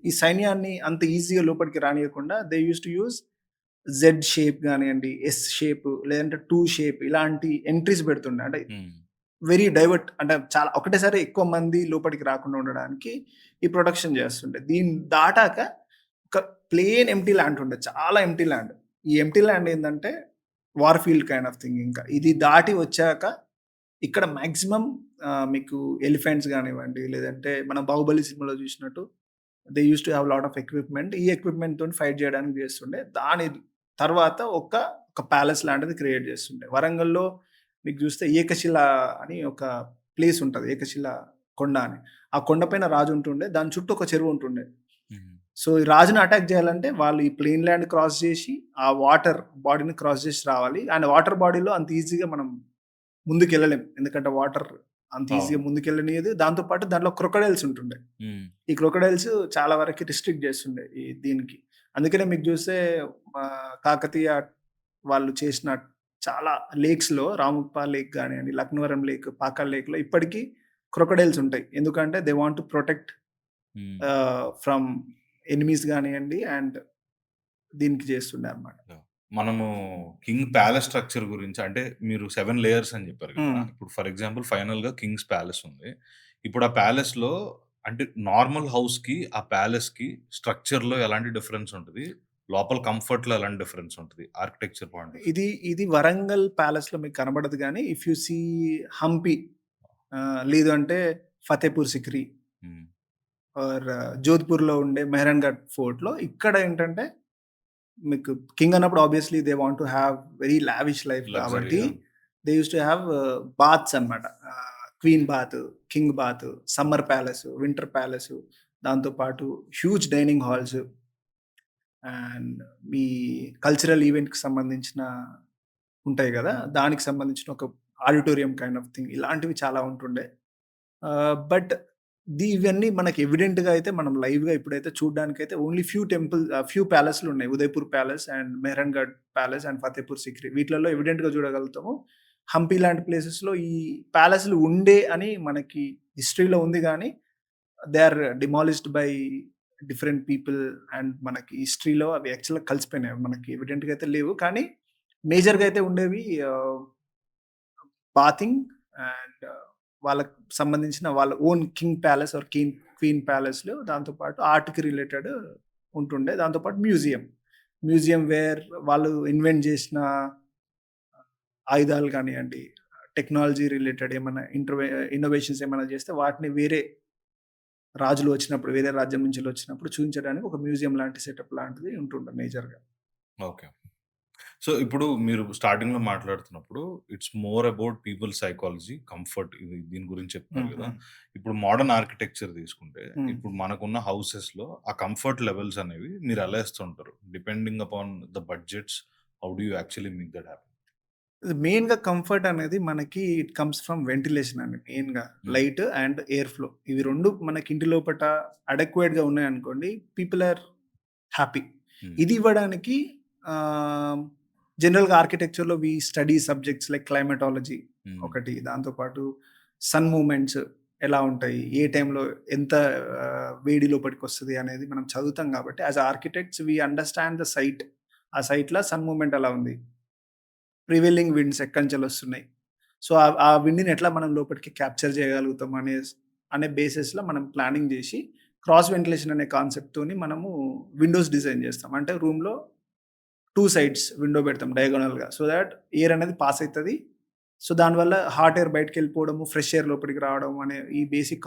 ఈ సైన్యాన్ని అంత ఈజీగా లోపలికి రానీయకుండా they used to use Z shape గానియండి, ఎస్ షేప్ లేదంటే 2 షేప్ ఇలాంటి ఎంట్రీస్ పెడుతుండే. అంటే
హ్మ్.
వెరీ డైవర్ట్ అంటే చాలా ఒకటేసారి ఎక్కువ మంది లోపలికి రాకుండా ఉండడానికి ఈ ప్రొటెక్షన్ చేస్తుండే. దీన్ని దాటాక ఒక ప్లెయిన్ ఎంప్టీ ల్యాండ్ ఉండే. చాలా ఎంప్టీ ల్యాండ్. ఈ ఎంప్టీ ల్యాండ్ ఏందంటే war field kind of thing ఇంకా. ఇది దాటి వచ్చాక ఇక్కడ మాక్సిమం మీకు ఎలిఫెంట్స్ గానివ్వండి, లేదంటే మనం 'బాహుబలి' సినిమాలో చూసినట్టు they used to have lot of equipment. ఈ ఎక్విప్‌మెంట్‌తోని ఫైట్ చేయడానికి చేస్తుండే. దాని తర్వాత ఒక ప్యాలెస్ లాంటిది క్రియేట్ చేస్తుండే. వరంగల్‌లో మీకు చూస్తే ఏకశిల అని ఒక ప్లేస్ ఉంటది. ఏకశిల కొండ అని. ఆ కొండ పైన రాజు ఉంటుండే. దాని చుట్టూ ఒక చెరువు ఉంటుండే.
హ్మ్.
సో, ఈ రాజుని అటాక్ చేయాలంటే వాళ్ళు ఈ ప్లెయిన్ ల్యాండ్ క్రాస్ చేసి, ఆ వాటర్ బాడీని క్రాస్ చేసి రావాలి. అండ్ వాటర్ బాడీలో అంత ఈజీగా మనం ముందుకెళ్ళలేం. ఎందుకంటే వాటర్ అంత ఈజీగా
అవును.
ముందుకెళ్ళనీయదు. దాంతో పాటు దాంట్లో క్రొకోడైల్స్ ఉంటుండే.
హ్మ్.
ఈ క్రొకోడైల్స్ చాలా వరకి రిస్ట్రిక్ట్ చేస్తుండే ఈ దీనికి. అందుకనే మీకు చూస్తే కాకతీయ వాళ్ళు చేసిన చాలా లేక్స్‌లో రామప్ప లేక్ గానియండి, లక్నవరం లేక్, పాకాల్ లేక్‌లో ఇప్పటికి క్రొకోడైల్స్ ఉంటాయి. ఎందుకంటే దే వాంట్ టు ప్రొటెక్ట్
హ్మ్.
ఫ్రమ్ ఎనిమీస్ గానియండి అండ్ దీనికి చేస్తుండే అన్నమాట.
యాహ్! మనము 'కింగ్ ప్యాలెస్' స్ట్రక్చర్ గురించి అంటే మీరు 7 లేయర్స్ అని చెప్పారు కదా!
హ్మ్.
ఇప్పుడు ఫర్ ఎగ్జాంపుల్ ఫైనల్‌గా 'కింగ్స్ ప్యాలెస్' ఉంది. ఇప్పుడు ఆ ప్యాలెస్‌లో అంటే నార్మల్ హౌస్‌కి, ఆ ప్యాలెస్‌కి స్ట్రక్చర్‌లో ఎలాంటి డిఫరెన్స్ ఉంటది? లోపల కంఫర్ట్‌లో ఎలాంటి డిఫరెన్స్ ఉంటది? Architecture point of view.
ఇది వరంగల్ ప్యాలెస్‌లో మీకు కనబడదు గానీ, ఇఫ్ యూ సీ హంపి లేదు అంటే ఫతేపూర్ సిక్రీ
హ్మ్.
ఆర్ జోధ్‌పూర్‌లో ఉండే మెహరాన్‌గఢ్ ఫోర్ట్‌లో ఇక్కడ ఏంటంటే మీకు కింగ్ అన్నప్పుడు obviously they want to have very lavish life
luxury.
కాబట్టి
ah!
They used to have baths అన్నమాట. Queen bath, king bath, summer palace, winter palace దాంతో పాటు హ్యూజ్ డైనింగ్ హాల్స్ అండ్ మీ కల్చరల్ ఈవెంట్‌కి సంబంధించిన ఉంటాయి గదా! దానికి సంబంధించిన ఒక ఆడిటోరియం కైండ్ ఆఫ్ థింగ్ ఇలాంటివి చాలా ఉంటుండే. బట్ ఇవన్నీ మనకి ఎవిడెంట్‌గా అయితే మనం లైవ్‌గా ఇప్పుడైతే చూడ్డానికైతే ఓన్లీ ఫ్యూ ప్యాలెస్‌లున్నాయి. Udaipur palace and Mehrangarh palace and Fatehpur Sikri. వీటిలలో ఎవిడెంట్‌గా చూడగలుగుతాము. హంపి లాంటి ప్లేసెస్‌లో ఈ ప్యాలెస్‌లు ఉండే అని మనకి హిస్టరీలో ఉంది గానీ, they are demolished by different people and మనకి హిస్టరీలో అవి యాక్చువల్‌గా కలిసిపోయినాయి. మనకి ఎవిడెంట్‌గా అయితే లేవు. కానీ మేజర్‌గా అయితే ఉండేవి బాతింగ్ అండ్ వాళ్ళకి సంబంధించిన వాళ్ళ own king palace or queen ప్యాలెస్‌లు దాంతో పాటు ఆర్ట్‌కి రిలేటెడ్ ఉంటుండే. దాంతో పాటు మ్యూజియం. మ్యూజియం వేర్ వాళ్ళు ఇన్వెంట్ చేసిన ఆయుధాలు కానియండి, టెక్నాలజీ రిలేటెడ్ ఏమన్నా ఇన్నోవేషన్స్ ఏమన్నా చేస్తే వాటిని వేరే రాజులు వచ్చినప్పుడు, వేరే రాజ్యం నుంచెళ్ళొచ్చినప్పుడు చూయించడానికి ఒక మ్యూజియం లాంటి సెటప్ లాంటిది ఉంటుండే మేజర్‌గా.
ఓకే. సో, ఇప్పుడు మీరు స్టార్టింగ్‌లో మాట్లాడుతున్నప్పుడు it's more about people psychology, comfort దీని గురించి చెప్తున్నారు
హ్మ్.
గదా!
హ్మ్.
ఇప్పుడు మోడర్న్ ఆర్కిటెక్చర్ తీసుకుంటే,
హ్మ్.
ఇప్పుడు మనకున్న హౌసెస్‌లో ఆ కంఫర్ట్ లెవెల్స్ అనేవి మీరు ఎలా ఇస్తుంటారు? Depending upon the budgets how do you actually make that happen?
మెయిన్‌గా కంఫర్ట్ అనేది మనకి ఇట్ కమ్స్ ఫ్రమ్ వెంటిలేషన్ అండి మెయిన్‌గా.
హ్మ్.
Light and air flow. ఇవి 2 మనకి ఇంటి లోపట అడెక్వేట్‌గా ఉన్నాయనుకోండి పీపుల్ ఆర్ హ్యాపీ.
హ్మ్.
ఇది ఇవ్వడానికి ఆహ్, జనరల్‌గా ఆర్కిటెక్చర్‌లో వి స్టడీ సబ్జెక్ట్స్ లైక్ క్లైమాటాలజీ
హ్మ్.
ఒకటి. దాంతో పాటు సన్ మూవ్‌మెంట్స్ ఎలా ఉంటాయి? ఏ టైంలో ఎంత వేడి లోపటికొస్తది అనేది మనం చదువుతాం కాబట్టి as architects we understand the site. ఆ సైట్‌లో సన్ మూవ్‌మెంట్ ఎలా ఉంది? Prevailing winds ఎక్కడినుంచెళ్ళొస్తున్నాయి. సో, ఆ విండ్‌ని ఎట్లా మనం లోపటికి క్యాప్చర్ చేయగలుగుతాం అనే బేసిస్‌లో మనం ప్లానింగ్ జేసి, క్రాస్ వెంటిలేషన్ అనే కాన్సెప్ట్‌తోని మనము విండోస్ డిజైన్ జేస్తాం. అంటే రూమ్‌లో 2 సైడ్స్ విండో పెడతాం డయాగోనల్‌గా. సో థట్ ఎయిర్ అనేది పాస్ అయితది. సో, దానివల్ల హాట్ ఎయిర్ బయటికెళ్ళిపోవడము, ఫ్రెష్ ఎయిర్ లోపలికి రావడం అనే ఈ బేసిక్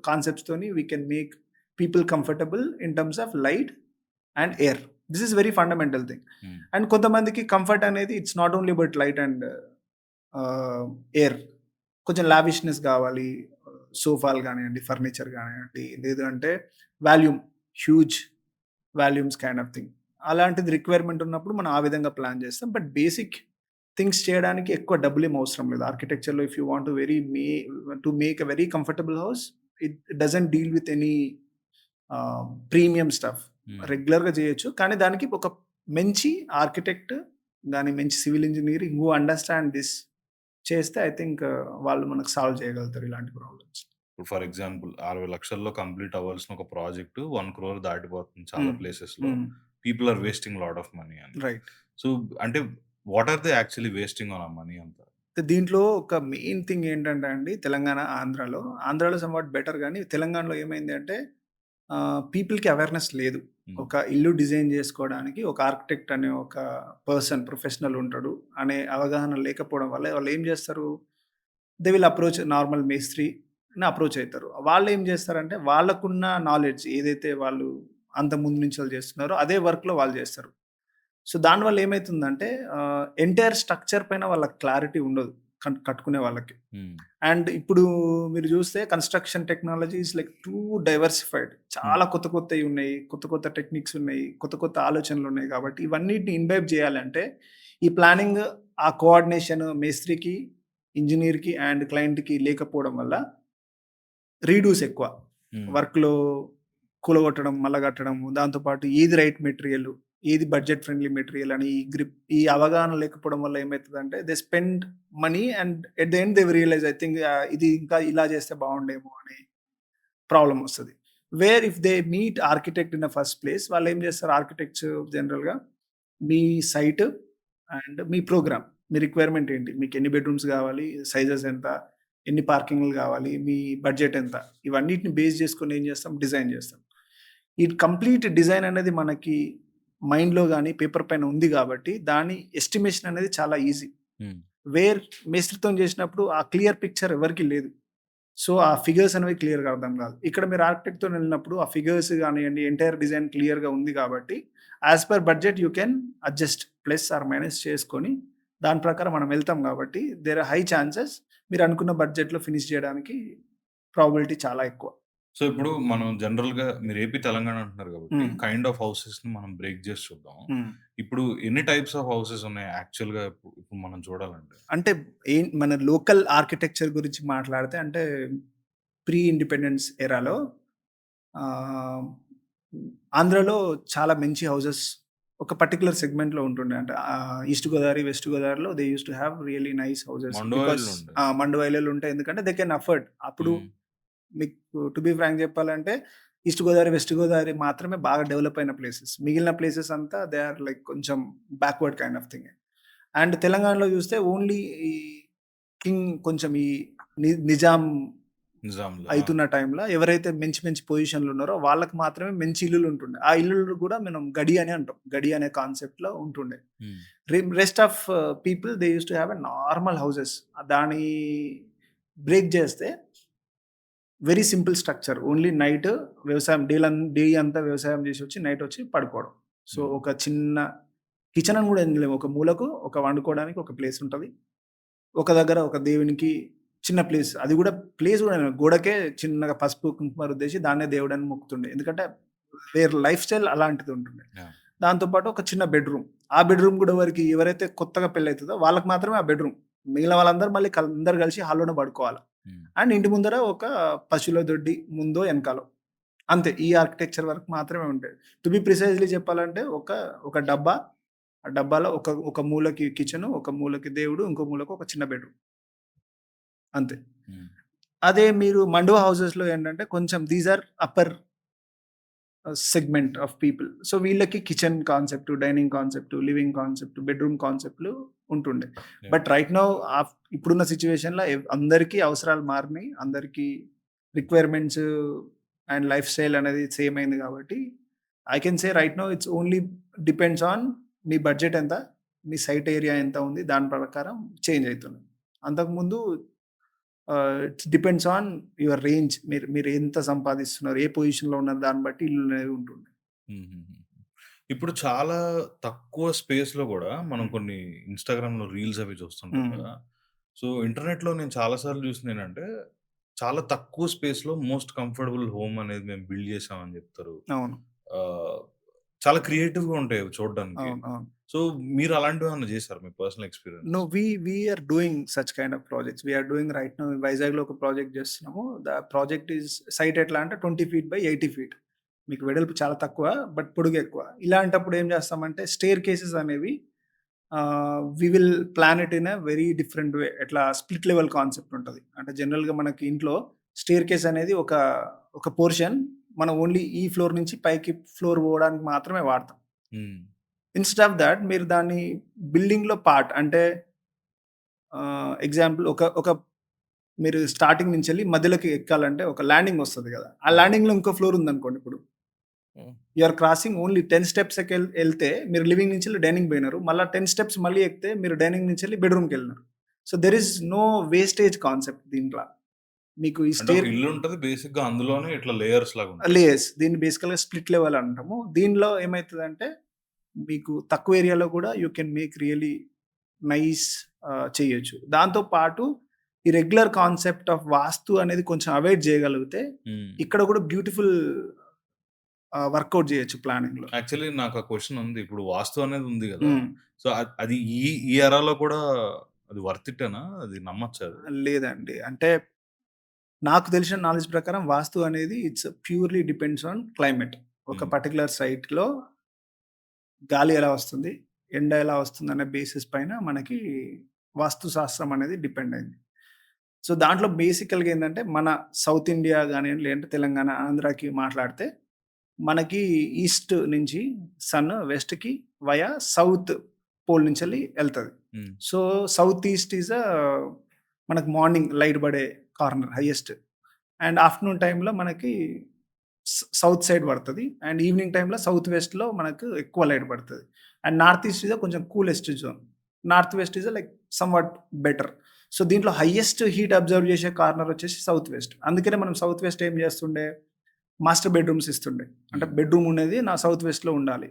కాన్సెప్ట్స్‌తోని we can make people comfortable in terms of light and air. This is very fundamental thing.
Hmm.
And కొంతమందికి కంఫర్ట్ అనేది it's not only about light and air. కొంచెం లావిష్‌నెస్ గావాలి. సోఫాలు గానియండి, ఫర్నిచర్ గానియండి, లేదు అంటే volume, huge volumes kind of thing. అలాంటిది రిక్వైర్మెంట్ ఉన్నప్పుడు మనం ఆ విధంగా ప్లాన్ చేస్తాం. బట్ బేసిక్ థింగ్స్ చేయడానికి ఎక్కువ డబ్బులేం అవసరం లేదు. ఆర్కిటెక్చర్‌లో if you want to to make a very comfortable house, it doesn't deal with any premium stuff.
హ్మ్.
రెగ్యులర్‌గా చేయొచ్చు. కానీ దానికి ఒక మంచి ఆర్కిటెక్ట్, దాని మంచి civil engineering who understand this చేస్తే ఐ థింక్ వాళ్ళు మనకు సాల్వ్ చేయగలుగుతారు ఇలాంటి ప్రాబ్లమ్స్.
ఇప్పుడు ఫర్ ఎగ్జాంపుల్ 60,00,000లో కంప్లీట్ అవ్వాల్సిన ఒక ప్రాజెక్ట్ 1,00,00,000 దాటిపోతుంది చాలా
హ్మ్.
ప్లేసెస్‌లో.
Hmm.
People are wasting lot of money అని.
రైట్.
సో, అంటే what are they actually wasting on ఆ మనీ అంతా?
దీంట్లో ఒక మెయిన్ థింగ్ ఏంటంటే అండి తెలంగాణ, ఆంధ్రాలో. ఆంధ్రాలో సమ్‌వాట్ బెటర్ గానీ తెలంగాణలో ఏమైంది అంటే పీపుల్‌కి అవేర్‌నెస్ లేదు.
హ్మ్.
ఒక ఇల్లు డిజైన్ జేసుకోవడానికి ఒక ఆర్కిటెక్ట్ అనే ఒక పర్సన్ ప్రొఫెషనల్ ఉంటాడు అనే అవగాహన లేకపోవడం వల్ల వాళ్ళేం జేస్తారు, దే విల్ అప్రోచ్ నార్మల్ మేస్త్రిని అప్రోచ్ అయితారు. వాళ్ళేం జేస్తారంటే వాళ్ళకున్న నాలెడ్జ్ ఏదైతే వాళ్ళు అంతకుముందు నుంచి వాళ్ళు జేస్తున్నారో అదే వర్క్‌లో వాళ్ళు జేస్తారు. సో, దానివల్ల ఏమైతుందంటే ఎంటైర్ స్ట్రక్చర్ పైన వాళ్ళకి క్లారిటీ ఉండదు. కట్టుకునే వాళ్ళకి.
హ్మ్.
అండ్ ఇప్పుడు మీరు జూస్తే construction technology is like two diversified.
హ్మ్.
చాలా కొత్త కొత్తయి ఉన్నాయి. కొత్త కొత్త టెక్నిక్స్ ఉన్నాయి. కొత్త కొత్త ఆలోచనలున్నాయి కాబట్టి ఇవన్నిటిని ఇన్‌వైబ్ జేయాలంటే ఈ ప్లానింగ్, ఆ కోఆర్డినేషన్ మేస్త్రికి, ఇంజినీర్‌కి అండ్ క్లయింట్‌కి లేకపోవడం వల్ల రీడూస్ ఎక్కువ.
హ్మ్.
వర్క్‌లో కూలగొట్టడం, మళ్ళా కట్టడము, దాంతో పాటు ఏది రైట్ మెటీరియల్, ఏది బడ్జెట్ ఫ్రెండ్లీ మెటీరియల్ అని ఈ అవగాహన లేకపోవడం వల్ల ఏమైతదంటే they spend money and at the end they realize I think ఇది ఇంకా ఇలా చేస్తే బాగుండేమో అని ప్రాబ్లమ్ వస్తది. Where if they meet architect in the first place వాళ్ళేం చేస్తారు ఆర్కిటెక్ట్స్ జనరల్‌గా మీ సైట్ అండ్ మీ ప్రోగ్రామ్. మీ రిక్వైర్మెంట్ ఏంటి? మీకెన్ని బెడ్‌రూమ్స్ గావాలి? సైజెస్ ఎంత? ఎన్ని పార్కింగ్‌లు గావాలి? మీ బడ్జెట్ ఎంత? ఇవన్నిటిని బేస్ చేసుకొని ఏం చేస్తాం? డిజైన్ చేస్తాం. ఈ కంప్లీట్ డిజైన్ అనేది మనకి మైండ్‌లో గాని, పేపర్ పైన ఉంది గాబట్టి, దాని ఎస్టిమేషన్ అనేది చాలా ఈజీ.
హ్మ్.
వేర్ మేస్త్రితోని చేసినప్పుడు ఆ క్లియర్ పిక్చర్ ఎవరికీ లేదు. సో, ఆ ఫిగర్స్ అనేవి క్లియర్‌గా అర్థం కాదు. ఇక్కడ మీరు ఆర్కిటెక్ట్‌తోనెళ్ళినప్పుడు ఆ ఫిగర్స్ గానియండి, ఎంటైర్ డిజైన్ క్లియర్‌గా ఉంది కాబట్టి, as per budget you can adjust plus or minus చేసుకొని, దాని ప్రకారం మనం వెళ్తాం కాబట్టి, దేర్ ఆర్ హై చాన్సెస్ మీరనుకున్న బడ్జెట్‌లో ఫినిష్ జేయడానికి ప్రాబబిలిటీ చాలా ఎక్కువ.
సో, ఇప్పుడు మనం జనరల్‌గా మీరు ఏపీ, తెలంగాణ అంటున్నారు కాబట్టి
హ్మ్.
కైండ్ ఆఫ్ హౌసెస్‌ని మనం బ్రేక్ చేసి చూద్దాం.
హ్మ్.
ఇప్పుడు ఎన్ని టైప్స్ ఆఫ్ హౌసెస్ ఉన్నాయి యాక్చువల్‌గా ఇప్పుడు మనం చూడాలంటే?
అంటే మన లోకల్ ఆర్కిటెక్చర్ గురించి మాట్లాడితే అంటే ప్రీ ఇండిపెండెన్స్ ఎరాలో ఆహ్, ఆంధ్రాలో చాలా మంచి హౌసెస్ ఒక పర్టిక్యులర్ సెగ్మెంట్‌లో ఉంటుండే. అంటే ఈస్ట్ గోదావరి, వెస్ట్ గోదావరిలో they used to have really nice houses. Because
మండువాయిల్లో ఉండేది.
మండువాయిలలో ఉంటాయి. ఎందుకంటే దే కెన్ అఫోర్డ్. అప్పుడు
హ్మ్.
మీకు టు బీ ఫ్రాంక్ చెప్పాలంటే ఈస్ట్ గోదావరి, వెస్ట్ గోదావరి మాత్రమే బాగా డెవలప్ అయిన ప్లేసెస్. మిగిలిన ప్లేసెస్ అంతా దే ఆర్ లైక్ కొంచెం backward kind of thing. And తెలంగాణలో చూస్తే ఓన్లీ ఈ కింగ్ కొంచెం ఈ నిజాం
నిజాంలో. ఆ!
అయితున్న టైంలో ఎవరైతే మంచి మంచి పొజిషన్‌లో ఉన్నారో వాళ్ళకి మాత్రమే మంచి ఇల్లులు ఉంటుండే. ఆ ఇల్లులు కూడా మనం గడి అని అంటాం. గడి అనే కాన్సెప్ట్‌లో ఉంటుండే.
హ్మ్.
Rest of people they used to have a normal houses. దాని బ్రేక్ చేస్తే very simple structure. Only night వ్యవసాయం డే అంతా వ్యవసాయం చేసొచ్చి నైట్ వచ్చి పడుకోవడం. సో,
హ్మ్.
ఒక చిన్న కిచెన్ అని కూడా ఏం లేవు. ఒక మూలకు ఒక వండుకోవడానికి ఒక ప్లేస్ ఉంటది. ఒక దగ్గర ఒక దేవునికి చిన్న ప్లేస్. అది గూడా ప్లేస్ గూడా గోడకే చిన్నగా పసుపు, కుంకుమ రుద్దేసి దాన్నే దేవుడని మొక్కుతుండే. ఎందుకంటే వేర్ లైఫ్ స్టైల్ అలాంటిది ఉంటుండే.
యాహ్!
దాంతో పాటు ఒక చిన్న బెడ్‌రూమ్. ఆ బెడ్‌రూమ్ గూడా ఎవరైతే కొత్తగా పెళ్లయితదో వాళ్ళకి మాత్రమే ఆ బెడ్‌రూమ్. మిగిలిన వాళ్ళందరూ మళ్ళీ అందరూ కలిసి హాల్‌లోనే పడుకోవాల.
హ్మ్.
అండ్ ఇంటి ముందర ఒక పశువుల దొడ్డి ముందో, ఎనకాలో. అంతే. ఈ ఆర్కిటెక్చర్ వరకు మాత్రమే ఉండేది. టు బి ప్రిసైజ్‌లీ చెప్పాలంటే ఒక డబ్బా ఆ డబ్బాలో ఒక మూలకి కిచెను, ఒక మూలకి దేవుడు, ఇంకో మూలకు ఒక చిన్న బెడ్‌రూమ్ అంతే.
హ్మ్.
అదే మీరు మండువా హౌసెస్‌లో ఏంటంటే కొంచెం these are upper segment of people. So, వీళ్ళకి kitchen concept, dining concept, living concept, bedroom కాన్సెప్ట్‌లు ఉంటుండే.
యాహ్!
బట్ రైట్ నౌ ఇప్పుడున్న సిట్యుయేషన్‌లో అందరికీ అవసరాలు మారినాయి. అందరికీ రిక్వైర్మెంట్స్ అండ్ లైఫ్ స్టైల్ అనేది సేమ్ అయింది కాబట్టి, I can say right now it's only depends on me budget ఎంత, మీ సైట్ ఏరియా ఎంత ఉంది. దాని ప్రకారం చేంజ్ అయితుంది. అంతకుముందు it's depends on your range. మీరు మీరు ఎంత సంపాదిస్తున్నారు, ఏ పొజిషన్‌లో ఉన్నారు దాన్ని బట్టి ఇల్లు అనేది ఉంటుంది.
హుహుహు. ఇప్పుడు చాలా తక్కువ స్పేస్‌లో గూడా మనం
హ్మ్.
కొన్ని ఇన్‌స్టాగ్రామ్‌లో రీల్స్ అవి చూస్తుంటాం
హ్మ్.
కదా! సో, ఇంటర్నెట్‌లో నేను చాలా సార్లు చూసిందేంటంటే, చాలా తక్కువ స్పేస్‌లో మోస్ట్ కంఫర్టబుల్ హోమ్ అనేది మేము బిల్డ్ చేసామని చెప్తారు.
అవును.
ఆహ్, చాలా క్రియేటివ్‌గా ఉంటాయి అవి చూడడానికి.
అవును. అవును.
సో, మీరు అలాంటివేమన్నా చేసారా మీ personal
no
experience?
We are doing such kind of projects. We are doing right now వైజాగ్‌లో ఒక ప్రాజెక్ట్ చేస్తున్నాము. ప్రాజెక్ట్ సైట్ ఎట్లా అంటే 20 ఫీట్ బై 80 ఫీట్. మీకు వెడల్పు చాలా తక్కువ. బట్ పొడుగు ఎక్కువ. ఇలాంటప్పుడు ఏం చేస్తామంటే స్టేర్ కేసెస్ అనేవి we will plan it in a very different way. ఎట్లా స్ప్లిట్ లెవెల్ కాన్సెప్ట్ ఉంటది. అంటే జనరల్‌గా మనకి ఇంట్లో స్టేర్ కేస్ అనేది ఒక పోర్షన్ మనం ఓన్లీ ఈ ఫ్లోర్ నుంచి పైకి ఫ్లోర్ పోవడానికి మాత్రమే వాడతాం.
హ్మ్.
ఇన్‌స్టెడ్ ఆఫ్ థట్ మీరు దాన్ని బిల్డింగ్‌లో పార్ట్ అంటే ఎగ్జాంపుల్ ఒక ఒక మీరు స్టార్టింగ్ నుంచెళ్ళి మధ్యలోకి ఎక్కాలంటే ఒక ల్యాండింగ్ వస్తది గదా! ఆ
అవును.
ల్యాండింగ్‌లో ఇంకో ఫ్లోర్ ఉందనుకోండి ఇప్పుడు.
Hmm.
You are crossing only 10 steps ఎళ్తే మీరు లివింగ్ నుంచెళ్ళి డైనింగ్ పోయినారు. మళ్ళా 10 స్టెప్స్ మళ్ళీ ఎక్కితే మీరు డైనింగ్ నుంచెళ్ళి బెడ్‌రూమ్‌కెళ్ళినారు. So, there is no wastage concept దీంట్ల. మీకు ఈ
అంటే ఒక
స్టేర్
ఇల్లుంటది. బేసిక్‌గా అందులోనే ఇట్లా లేయర్స్ లాగుంటాయి.
లేయర్స్ దీన్ని బేసికల్‌గా స్ప్లిట్ లెవెల్ అంటాము. దీనిలో ఏమైతదంటే మీకు తక్కువ ఏరియాలో గూడా you can make really nice చేయొచ్చు. దాంతో పాటు ఈ రెగ్యులర్ కాన్సెప్ట్ ఆఫ్ వాస్తు అనేది కొంచెం అవాయిడ్ చేయగలిగితే,
హ్మ్.
ఇక్కడ గూడా బ్యూటిఫుల్ వర్కౌట్ జేయొచ్చు ప్లానింగ్‌లో.
యాక్చువల్లీ నాకా క్వెషన్ ఉంది. ఇప్పుడు వాస్తు అనేది ఉంది గదా!
హ్మ్.
సో, అది ఈ ఈ ఎరాలో కూడా అది వర్త్ ఇట్టేనా? అది నమ్మొచ్చా అది?
లేదండి. అంటే నాకు తెలిసిన నాలెడ్జ్ ప్రకారం వాస్తు అనేది it's purely depends on climate. ఒక
హ్మ్.
పర్టిక్యులర్ సైట్‌లో గాలి ఎలా వస్తుంది, ఎండ ఎలా వస్తుందనే బేసిస్ పైన మనకి వాస్తు శాస్త్రం అనేది డిపెండ్ అయింది. సో, దాంట్లో బేసికల్‌గా ఏందంటే, మన సౌత్ ఇండియా గానియండి, లేదంటే తెలంగాణ, ఆంధ్రాకి మాట్లాడితే, మనకి ఈస్ట్ నుంచి సన్ వెస్ట్‌కి వయా సౌత్ పోల్ నుంచెళ్ళి ఎళ్తది.
హ్మ్.
సో, సౌత్ ఈస్ట్ ఈస్ మనకు మార్నింగ్ లైట్ పడే కార్నర్ హైయెస్ట్. అండ్ ఆఫ్టర్‌నూన్ టైమ్‌లో మనకి సౌత్ సైడ్ పడతది. అండ్ ఈవినింగ్ టైమ్‌లో సౌత్ వెస్ట్‌లో మనకు ఎక్కువ లైట్ పడతది. అండ్ నార్త్ ఈస్ట్ ఈస్ కొంచెం coolest zone. North west is like somewhat better. So, దీంట్లో హైయెస్ట్ హీట్ అబ్జర్వ్ చేసే కార్నర్ వచ్చేసి సౌత్ వెస్ట్. అందుకనే మనం సౌత్ వెస్ట్ ఏం చేస్తుండే, మాస్టర్ బెడ్‌రూమ్స్ ఇస్తుండే. అంటే
హ్మ్.
బెడ్‌రూమ్ అనేది నా సౌత్ వెస్ట్‌లో ఉండాలి.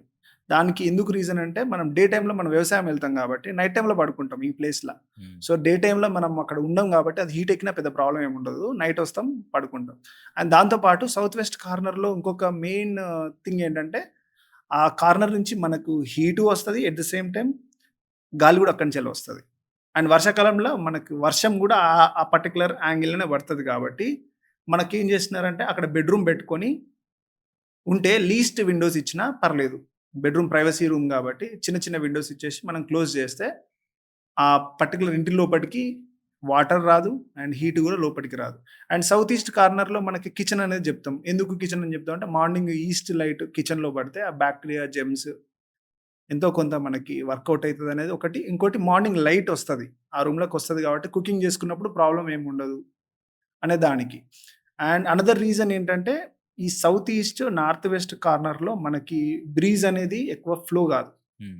దానికి ఎందుకు రీజన్ అంటే మనం డే టైమ్‌లో మనం వ్యవసాయం వెళ్తాం కాబట్టి నైట్ టైమ్‌లో పడుకుంటాం ఈ ప్లేస్‌ల.
హ్మ్.
సో, డే టైమ్‌లో మనం అక్కడ ఉండం కాబట్టి అది హీట్ ఎక్కినా పెద్ద ప్రాబ్లమ్ ఏమి ఉండదు. నైట్ వస్తాం, పడుకుంటాం. అండ్ దాంతో పాటు సౌత్ వెస్ట్ కార్నర్‌లో ఇంకొక మెయిన్ థింగ్ ఏంటంటే, ఆ కార్నర్ నుంచి మనకు హీటు వస్తది. ఎట్ ద సేమ్ టైమ్ గాలి గూడా అక్కడి నుంచెల్లి వస్తది. అండ్ వర్షాకాలంలో మనకు వర్షం గూడా ఆ పర్టిక్యులర్ యాంగిల్‌లోనే పడతది కాబట్టి, మనకేం చేస్తున్నారంటే అక్కడ బెడ్‌రూమ్ పెట్టుకొని ఉంటే లీస్ట్ విండోస్ ఇచ్చినా పర్లేదు. బెడ్‌రూమ్ ప్రైవసీ రూమ్ గాబట్టి చిన్న చిన్న విండోస్ ఇచ్చేసి మనం క్లోజ్ జేస్తే, ఆ పర్టిక్యులర్ ఇంటి లోపటికి వాటర్ రాదు. అండ్ హీట్ గూడా లోపటికి రాదు. అండ్ సౌత్ ఈస్ట్ కార్నర్‌లో మనకి కిచెన్ అనేది జెప్తాం. ఎందుకు కిచెన్ అని జెప్తాం అంటే మార్నింగ్ ఈస్ట్ లైట్ కిచెన్‌లో పడితే ఆ బాక్టీరియా, జెర్మ్స్ ఎంతో కొంత మనకి వర్కౌట్ అయితదనేది ఒకటి. ఇంకోటి మార్నింగ్ లైట్ ఒస్తది. ఆ రూమ్‌లోకొస్తది గాబట్టి కుకింగ్ జేసుకున్నప్పుడు ప్రాబ్లమ్ ఏముండదు అనే దానికి. అండ్ అనదర్ రీజన్ ఏంటంటే, ఈ సౌత్ ఈస్ట్, నార్త్ వెస్ట్ కార్నర్‌లో మనకి బ్రీజ్ అనేది ఎక్కువ ఫ్లో గాదు.
హ్మ్.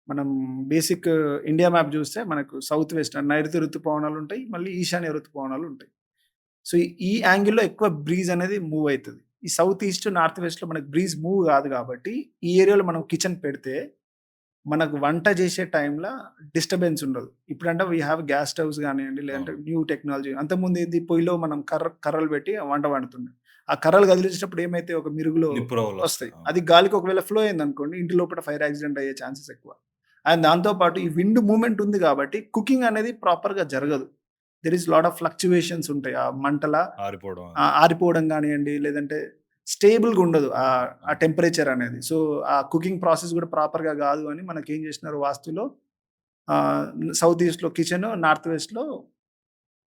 మనం బేసిక్ ఇండియా మ్యాప్ జూస్తే మనకు సౌత్ వెస్ట్ నైరుతి ఋతుపవనాలుంటాయి. మళ్ళీ ఈశాన్య ఋతుపవనాలుంటాయి. సో, ఈ యాంగిల్‌లో ఎక్కువ బ్రీజ్ అనేది మూవ్ అయితది. ఈ సౌత్ ఈస్ట్, నార్త్ వెస్ట్‌లో మనకు బ్రీజ్ మూవ్ గాదు గాబట్టి, ఈ ఏరియాలో మనం కిచెన్ పెడితే మనకు వంట చేసే టైంల డిస్టర్బెన్స్ ఉండదు. ఇప్పుడంటే వి హావ్ గ్యాస్ స్టవ్స్ గానియండి, లేదంటే
అవును.
New technology. అంతకుముందు ఏంది పొయ్యిలో మనం కర్రలు పెట్టి వంట వండుతుండే. ఆ కర్రలు కదిలించేటప్పుడు ఏమైతాయి ఒక మిరుగులో
నిప్పురవ్వలొస్తాయి.
వస్తాయి.
అవును.
అది గాలికి ఒకవేళ ఫ్లో అయిందనుకోండి, ఇంటి లోపల ఫైర్ యాక్సిడెంట్ అయ్యే ఛాన్సెస్ ఎక్కువ. అండ్ దాంతో పాటు ఈ విండ్ మూవ్‌మెంట్ ఉంది కాబట్టి కుకింగ్ అనేది ప్రాపర్‌గా జరగదు. There is lot of fluctuations ఉంటాయి. ఆ మంటల
ఆరిపోవడం అది.
ఆరిపోవడం గానియండి, లేదంటే స్టేబుల్‌గా ఉండదు. ఆ టెంపరేచర్ అనేది. సో, ఆ కుకింగ్ ప్రాసెస్ గూడా ప్రాపర్‌గా గాదు అని మనకేం జేసినారు వాస్తులో ఆహ్, సౌత్ ఈస్ట్‌లో కిచెను, నార్త్ వెస్ట్‌లో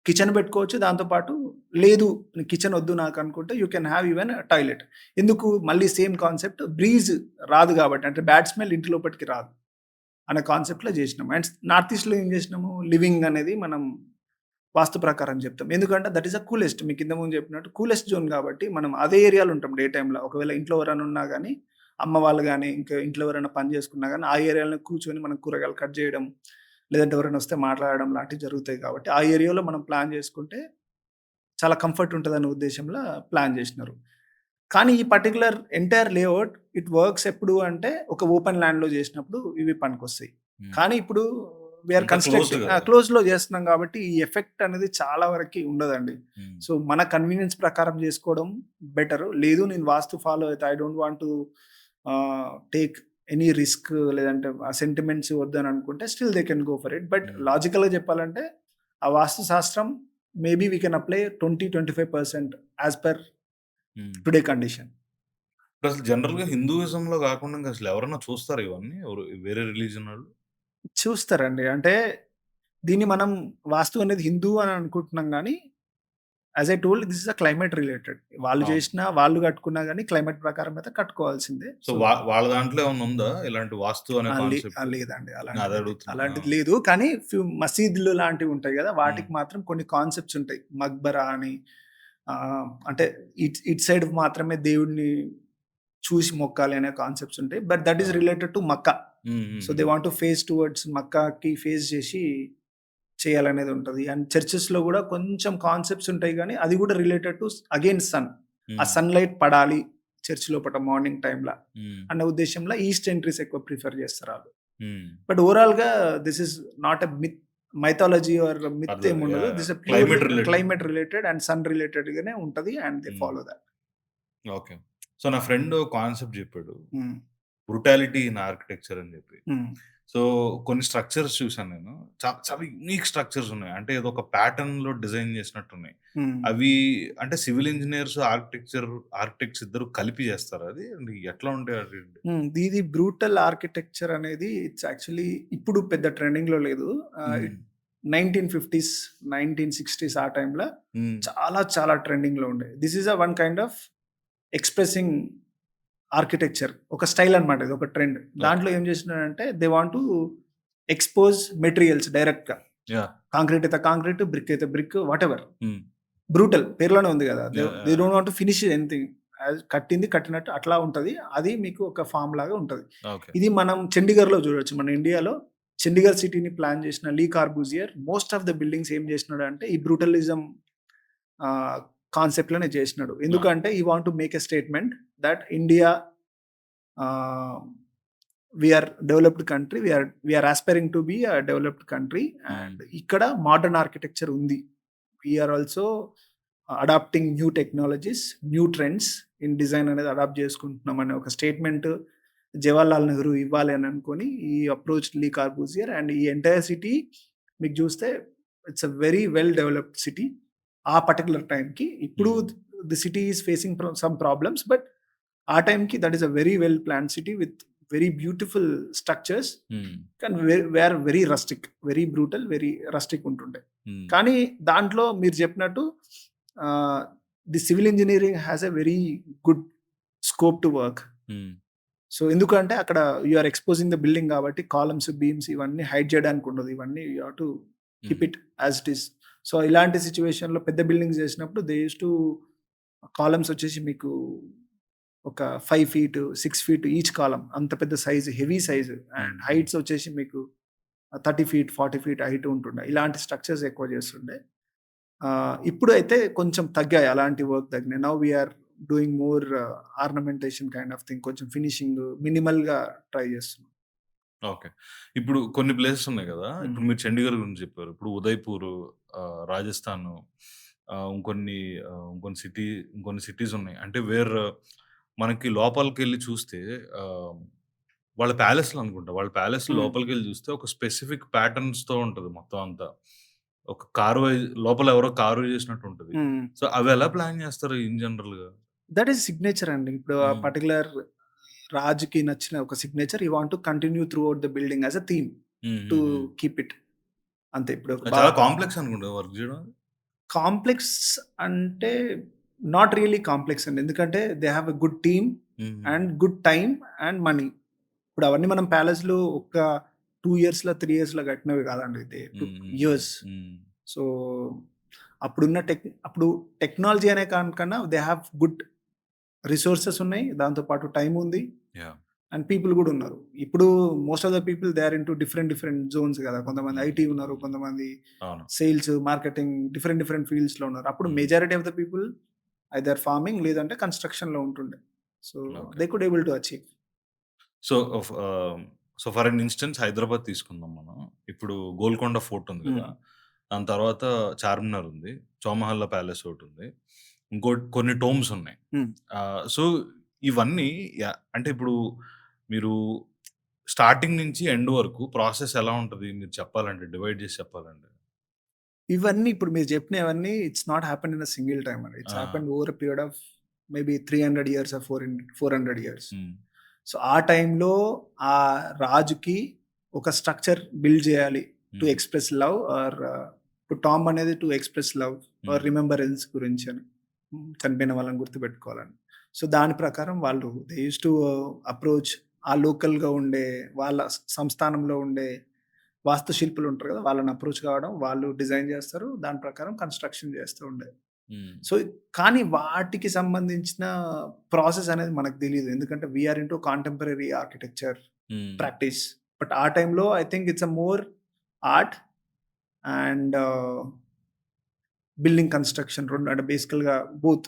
కిచెన్ పెట్టుకోవచ్చు. దాంతో పాటు లేదు కిచెన్ ఒద్దు నాకనుకుంటే you can have even toilet. ఎందుకు మళ్ళీ సేమ్ కాన్సెప్ట్ బ్రీజ్ రాదు గాబట్టి. అంటే బ్యాడ్ స్మెల్ ఇంటి లోపటికి రాదు అనే కాన్సెప్ట్‌లో జేసినాం. అండ్ నార్త్ ఈస్ట్‌లో ఏం జేసినాము లివింగ్ అనేది మనం వాస్తు ప్రకారం జెప్తాం. ఎందుకంటే దట్ ఈస్ ద కూలెస్ట్. మీకు ఇంతకు ముందు చెప్పినట్టు కూలెస్ట్ జోన్ గాబట్టి మనం అదే ఏరియాలో ఉంటాం డే టైమ్‌లో. ఒకవేళ ఇంట్లో ఎవరైనా ఉన్నా గాని అమ్మ వాళ్ళు గాని, ఇంకా ఇంట్లో ఎవరైనా పని జేసుకున్నా గాని ఆ ఏరియాలోనే కూర్చొని మనం కూరగాయలు కట్ జేయడం, లేదంటే ఎవరైనా వస్తే మాట్లాడడం లాంటివి జరుగుతాయి కాబట్టి ఆ ఏరియాలో మనం ప్లాన్ జేసుకుంటే చాలా కంఫర్ట్ ఉంటదనే ఉద్దేశంలో ప్లాన్ జేసినారు. కానీ ఈ particular entire layout it works ఎప్పుడు అంటే ఒక ఓపెన్ ల్యాండ్‌లో జేసినప్పుడు ఇవి పనికొస్తాయి.
హ్మ్.
కానీ ఇప్పుడు వి ఆర్
అంతా క్లోజ్డ్
కన్‌స్ట్రక్టింగ్
గదా!
క్లోజ్‌లో జేస్తున్నాం గాబట్టి ఈ ఎఫెక్ట్ అనేది చాలా వరకి ఉండదండి.
హ్మ్.
సో, మన కన్వీనియన్స్ ప్రకారం జేసుకోవడం బెటరు. లేదు నేను వాస్తు ఫాలో అయితా. I don't want to take any risk లేదంటే ఆ సెంటిమెంట్స్ వద్దని అనుకుంటే still they can go for it. But
hmm.
లాజికల్‌గా జెప్పాలంటే ఆ వాస్తు శాస్త్రం maybe we can apply 20-25% as per
hmm.
Today condition.
ఇప్పుడసలు జనరల్‌గా హిందూయిజంలో గాకుండా ఇంకసలు ఎవరన్నా చూస్తారా ఇవన్నీ? ఎవరు వేరే రిలీజియన్ ఓళ్ళు?
చూస్తారండి. అంటే దీన్ని మనం వాస్తు అనేది హిందూ అని అనుకుంటున్నాం గానీ, as I told this is a climate related. వాళ్ళు
అవును.
చేషినా, వాళ్ళు కట్టుకున్నా గానీ క్లైమేట్ ప్రకారం అయితే కట్టుకోవాల్సిందే.
సో,
సో,
వాళ్ళ దాంట్లో ఏమన్నా ఉందా? ఇలాంటి వాస్తు అనే కాన్సెప్ట్?
లేదండి.
అదే
అలాంటిదైతే.
అడుగుతున్నా. ఆ!
అలాంటిది లేదు. కానీ మసీదులు లాంటివి ఉంటాయి గదా!
హ్మ్.
వాటికి మాత్రం కొన్ని కాన్సెప్ట్స్ ఉంటాయి. మక్బరా అని అంటే ఇటు సైడ్ మాత్రమే దేవుడిని చూసి మొక్కాలి అనే కాన్సెప్ట్స్ ఉంటాయి. But that
ah!
Is related to Mecca.
Hmm. Hmm.
So, they
hmm.
Want to face towards మక్కాకి ఫేస్ జేసి చేయాలనేది ఉంటది. అండ్ చర్చెస్‌లో గూడా కొంచెం కాన్సెప్ట్స్ ఉంటాయి గానీ, అది గూడా రిలేటెడ్ టు అగైన్ సన్. ఆ
హ్మ్.
సన్‌లైట్ పడాలి చర్చ్ లోపట మార్నింగ్ టైమ్‌ల
హ్మ్.
అన్న ఉద్దేశ్యంలో ఈస్ట్ ఎంట్రీస్ ఎక్కువ ప్రిఫర్ జేస్తారాళ్ళు.
హ్మ్.
బట్ ఓవరాల్‌గా this is not a mythology or myth
అర్థం
ఏముండదు.
Yeah! Yeah!
This a purely
climate related.
Climate related and sun related గానే ఉంటది. And they
hmm.
Follow that.
Okay. So, నా ఫ్రెండ్ కాన్సెప్ట్ జెప్పాడు.
హ్మ్.
బ్రుటాలిటీ ఇన్ ఆర్కిటెక్చర్ అని జెప్పి.
హ్మ్.
సో, కొన్ని స్ట్రక్చర్స్ చూసాను నేను. చాలా యూనిక్ స్ట్రక్చర్స్ ఉన్నాయి. అంటే ఏదో ఒక ప్యాటర్న్‌లో డిజైన్ చేసినట్టున్నాయి.
హ్మ్.
అవి అంటే సివిల్ ఇంజినీర్స్, ఆర్కిటెక్ట్స్ ఇద్దరు కలిపి చేస్తారా అది? అంటే ఎట్లా ఉంటాయి అవి?
ఇది బ్రూటల్ ఆర్కిటెక్చర్ అనేది ఇట్స్ యాక్చువల్లీ ఇప్పుడు పెద్ద ట్రెండింగ్‌లో లేదు.
హ్మ్.
ఇట్ 1950స్, 1960స్ ఆ టైమ్‌ల
హ్మ్.
చాలా ట్రెండింగ్‌లో ఉండే. This is one kind of expressing architecture. ఒక స్టైల్ అన్నమాట. ఇది ఒక ట్రెండ్.
ఓకే.
దాంట్లో ఏం చేస్తున్నారంటే they want to expose materials డైరెక్ట్‌గా.
యాహ్!
కాంక్రీట్ అయితే కాంక్రీట్, బ్రిక్ అయితే బ్రిక్ వాటెవర్.
హ్మ్.
బ్రూటల్ పేరులోనే ఉంది గదా! They
yeah!
They
yeah!
Don't want to finish anything. కట్టింది కట్టినట్టు అట్లా ఉంటది. అది మీకు ఒక ఫార్మ్ లాగా ఉంటది.
ఓకే.
ఇది మనం చండీగఢ్‌లో చూడొచ్చు. మన ఇండియాలో చండీగఢ్ సిటీని ప్లాన్ చేసిన Le Corbusier most of the buildings ఏం చేసినాడంటే ఈ బ్రూటలిజం ఆహ్, కాన్సెప్ట్‌లోనే చేసినాడు.
ఆ!
ఎందుకంటే he want to make a statement that India ah, we are developed country. We are aspiring to be a developed country
hmm.
And ఇక్కడ మోడర్న్ ఆర్కిటెక్చర్ ఉంది. We are also adapting new technologies, new trends in design అనేది అడాప్ట్ చేసుకుంటున్నాం అనే ఒక స్టేట్మెంట్ జవహర్లాల్ నెహ్రూ ఇవ్వాలి అని అనుకోని ఈ అప్రోచ్ లీ కార్బూజియర్ అండ్ ఈ ఎంటైర్ సిటీ మీకు చూస్తే it's a very well developed city. ఆ పర్టిక్యులర్ టైంకి. ఇప్పుడు
hmm.
The city is facing some problems. But ఆ టైంకి that is a very well planned city with very beautiful structures.
Hmm.
కానీ were very rustic. Very brutal, very rustic ఉంటుండే.
హ్మ్.
కానీ దాంట్లో మీరు చెప్పినట్టు ah, the civil engineering has a very good scope to work.
హ్మ్.
సో, ఎందుకంటే అక్కడ you are exposing the building కాబట్టి కాలమ్స్, బీమ్స్ ఇవన్నీ హైడ్ చేయడానికి ఉండదు. ఇవన్నీ you have to keep
hmm.
It as it is. So, ఇలాంటి సిట్యుయేషన్‌లో పెద్ద బిల్డింగ్స్ చేసినప్పుడు దే యూజ్డ్ టు కాలమ్స్ వచ్చేసి మీకు ఒక 5 ఫీట్, 6 ఫీట్ ఈచ్ కాలమ్. అంత పెద్ద సైజ్, హెవీ సైజ్
హ్మ్.
అండ్
హ్మ్.
హైట్స్ వచ్చేసి మీకు 30 ఫీట్, 40 ఫీట్ హైట్ ఉంటుండే. ఇలాంటి స్ట్రక్చర్స్ ఎక్కువ చేస్తుండే. ఇప్పుడైతే కొంచెం తగ్గాయి అలాంటి వర్క్ తగ్గినాయి. Now we are doing more ornamentation kind of thing. కొంచెం ఫినిషింగ్ మినిమల్‌గా ట్రై చేస్తున్నాం.
ఓకే. ఇప్పుడు కొన్ని ప్లేసెస్ ఉన్నాయి గదా!
హ్మ్.
ఇప్పుడు మీరు చండీగఢ్ గురించి చెప్పారు. ఇప్పుడు ఉదయ్‌పూరు, రాజస్థాను, ఇంకొన్ని ఇంకొన్ని సిటీస్ ఉన్నాయి. అంటే మనకి లోపలికెళ్ళి చూస్తే ఆహ్, వాళ్ళ ప్యాలెస్‌లు అనుకుంటా. వాళ్ళ ప్యాలెస్
హ్మ్.
లోపలికెళ్ళి చూస్తే ఒక స్పెసిఫిక్ ప్యాటర్న్స్‌తో ఉంటది మొత్తం అంతా. ఒక కార్వై లోపల ఎవరో కార్వ్ చేసినట్టు ఉంటది.
హ్మ్.
సో, అవి ఎలా ప్లాన్ చేస్తారు ఇన్ జనరల్‌గా?
దట్ ఈస్ సిగ్నేచర్ అండి. ఇప్పుడు ఆ
హ్మ్.
పర్టిక్యులర్ రాజుకి నచ్చిన ఒక signature you want to continue through the building as a theme
hmm.
To
hmm. Hmm.
Keep it. అంతే. ఇప్పుడు ఒక
అది చాలా
బాగా
కాంప్లెక్స్ అనుకుంటా వర్క్ జేయడం.
కాంప్లెక్స్ అంటే నాట్ రియల్లీ కాంప్లెక్స్ అండి. ఎందుకంటే they have a good team
hmm.
And good time and money. ఇప్పుడు అవన్నీ మనం ప్యాలెస్‌లో ఒక 2 ఇయర్స్‌లో, 3 ఇయర్స్‌లో కట్టినవి కాదండి. దే
హ్మ్.
టుక్
హ్మ్.
ఇయర్స్.
హ్మ్.
సో, అప్పుడు టెక్నాలజీ అనే కన్నా దే హావ్ గుడ్ రిసోర్సెస్ ఉన్నాయి. దాంతో పాటు టైమ్ ఉంది.
యాహ్!
అండ్ పీపుల్ గూడా ఉన్నారు. ఇప్పుడు most of the people they are into different different zones గదా! కొంతమంది
హ్మ్.
ఐటీ ఉన్నారు.
హ్మ్.
కొంతమంది
అవును.
సేల్స్, మార్కెటింగ్ డిఫరెంట్ డిఫరెంట్ ఫీల్డ్స్‌లో ఉన్నారు. అప్పుడు
hmm.
Majority of the people either farming లేదంటే కన్‌స్ట్రక్షన్‌లో ఉంటుండే. So,
okay.
They could able to achieve.
So, so, for an instance Hyderabad తీసుకుందాం మనం. ఇప్పుడు గోల్కొండ ఫోర్ట్ ఉంది
హ్మ్.
గదా! దాని తర్వాత చార్మినార్ ఉంది. చౌమహల్లా ప్యాలెస్ ఒకటుంది. ఇంకోటి కొన్ని టోంబ్స్ ఉన్నాయి.
హ్మ్.
సో, ఇవన్నీ అంటే ఇప్పుడు మీరు స్టార్టింగ్ నుంచి ఎండ్ వరకు ప్రాసెస్ ఎలా ఉంటది? మీరు చెప్పాలంటే డివైడ్ జేసి చెప్పాలంటే?
ఇవన్నీ ఇప్పుడు మీరు చెప్పినవన్నీ it's not happened in a single time అండి. ఇట్స్
ఆ!
Happened over a period of maybe 300 years or 400 years.
హ్మ్.
సో, ఆ టైంలో ఆ రాజుకి ఒక స్ట్రక్చర్ బిల్డ్ చేయాలి టు
హ్మ్.
ఎక్స్‌ప్రెస్ లవ్ ఆర్ ఇప్పుడు టాంబ్ అనేది టు ఎక్స్‌ప్రెస్ లవ్ ఆర్
హ్మ్.
రిమెంబరెన్స్ గురించి అని. చనిపోయిన వాళ్ళని గుర్తుపెట్టుకోవాలని. సో, దాని ప్రకారం వాళ్ళు దే యూజ్డ్ టు అప్రోచ్ ఆ లోకల్‌గా ఉండే వాళ్ళ సంస్థానంలో ఉండే వాస్తుశిల్పులు ఉంటారు కదా! వాళ్ళని అప్రోచ్ కావడం, వాళ్ళు డిజైన్ చేస్తారు. దాని ప్రకారం కన్‌స్ట్రక్షన్ చేస్తూ ఉండే.
హ్మ్.
సో, కానీ వాటికి సంబంధించిన ప్రాసెస్ అనేది మనకు తెలీదు. ఎందుకంటే we are into contemporary architecture
hmm.
Practice. But ఆ టైంలో I think it's a more art and building construction 2 అంటే బేసికల్‌గా బోత్.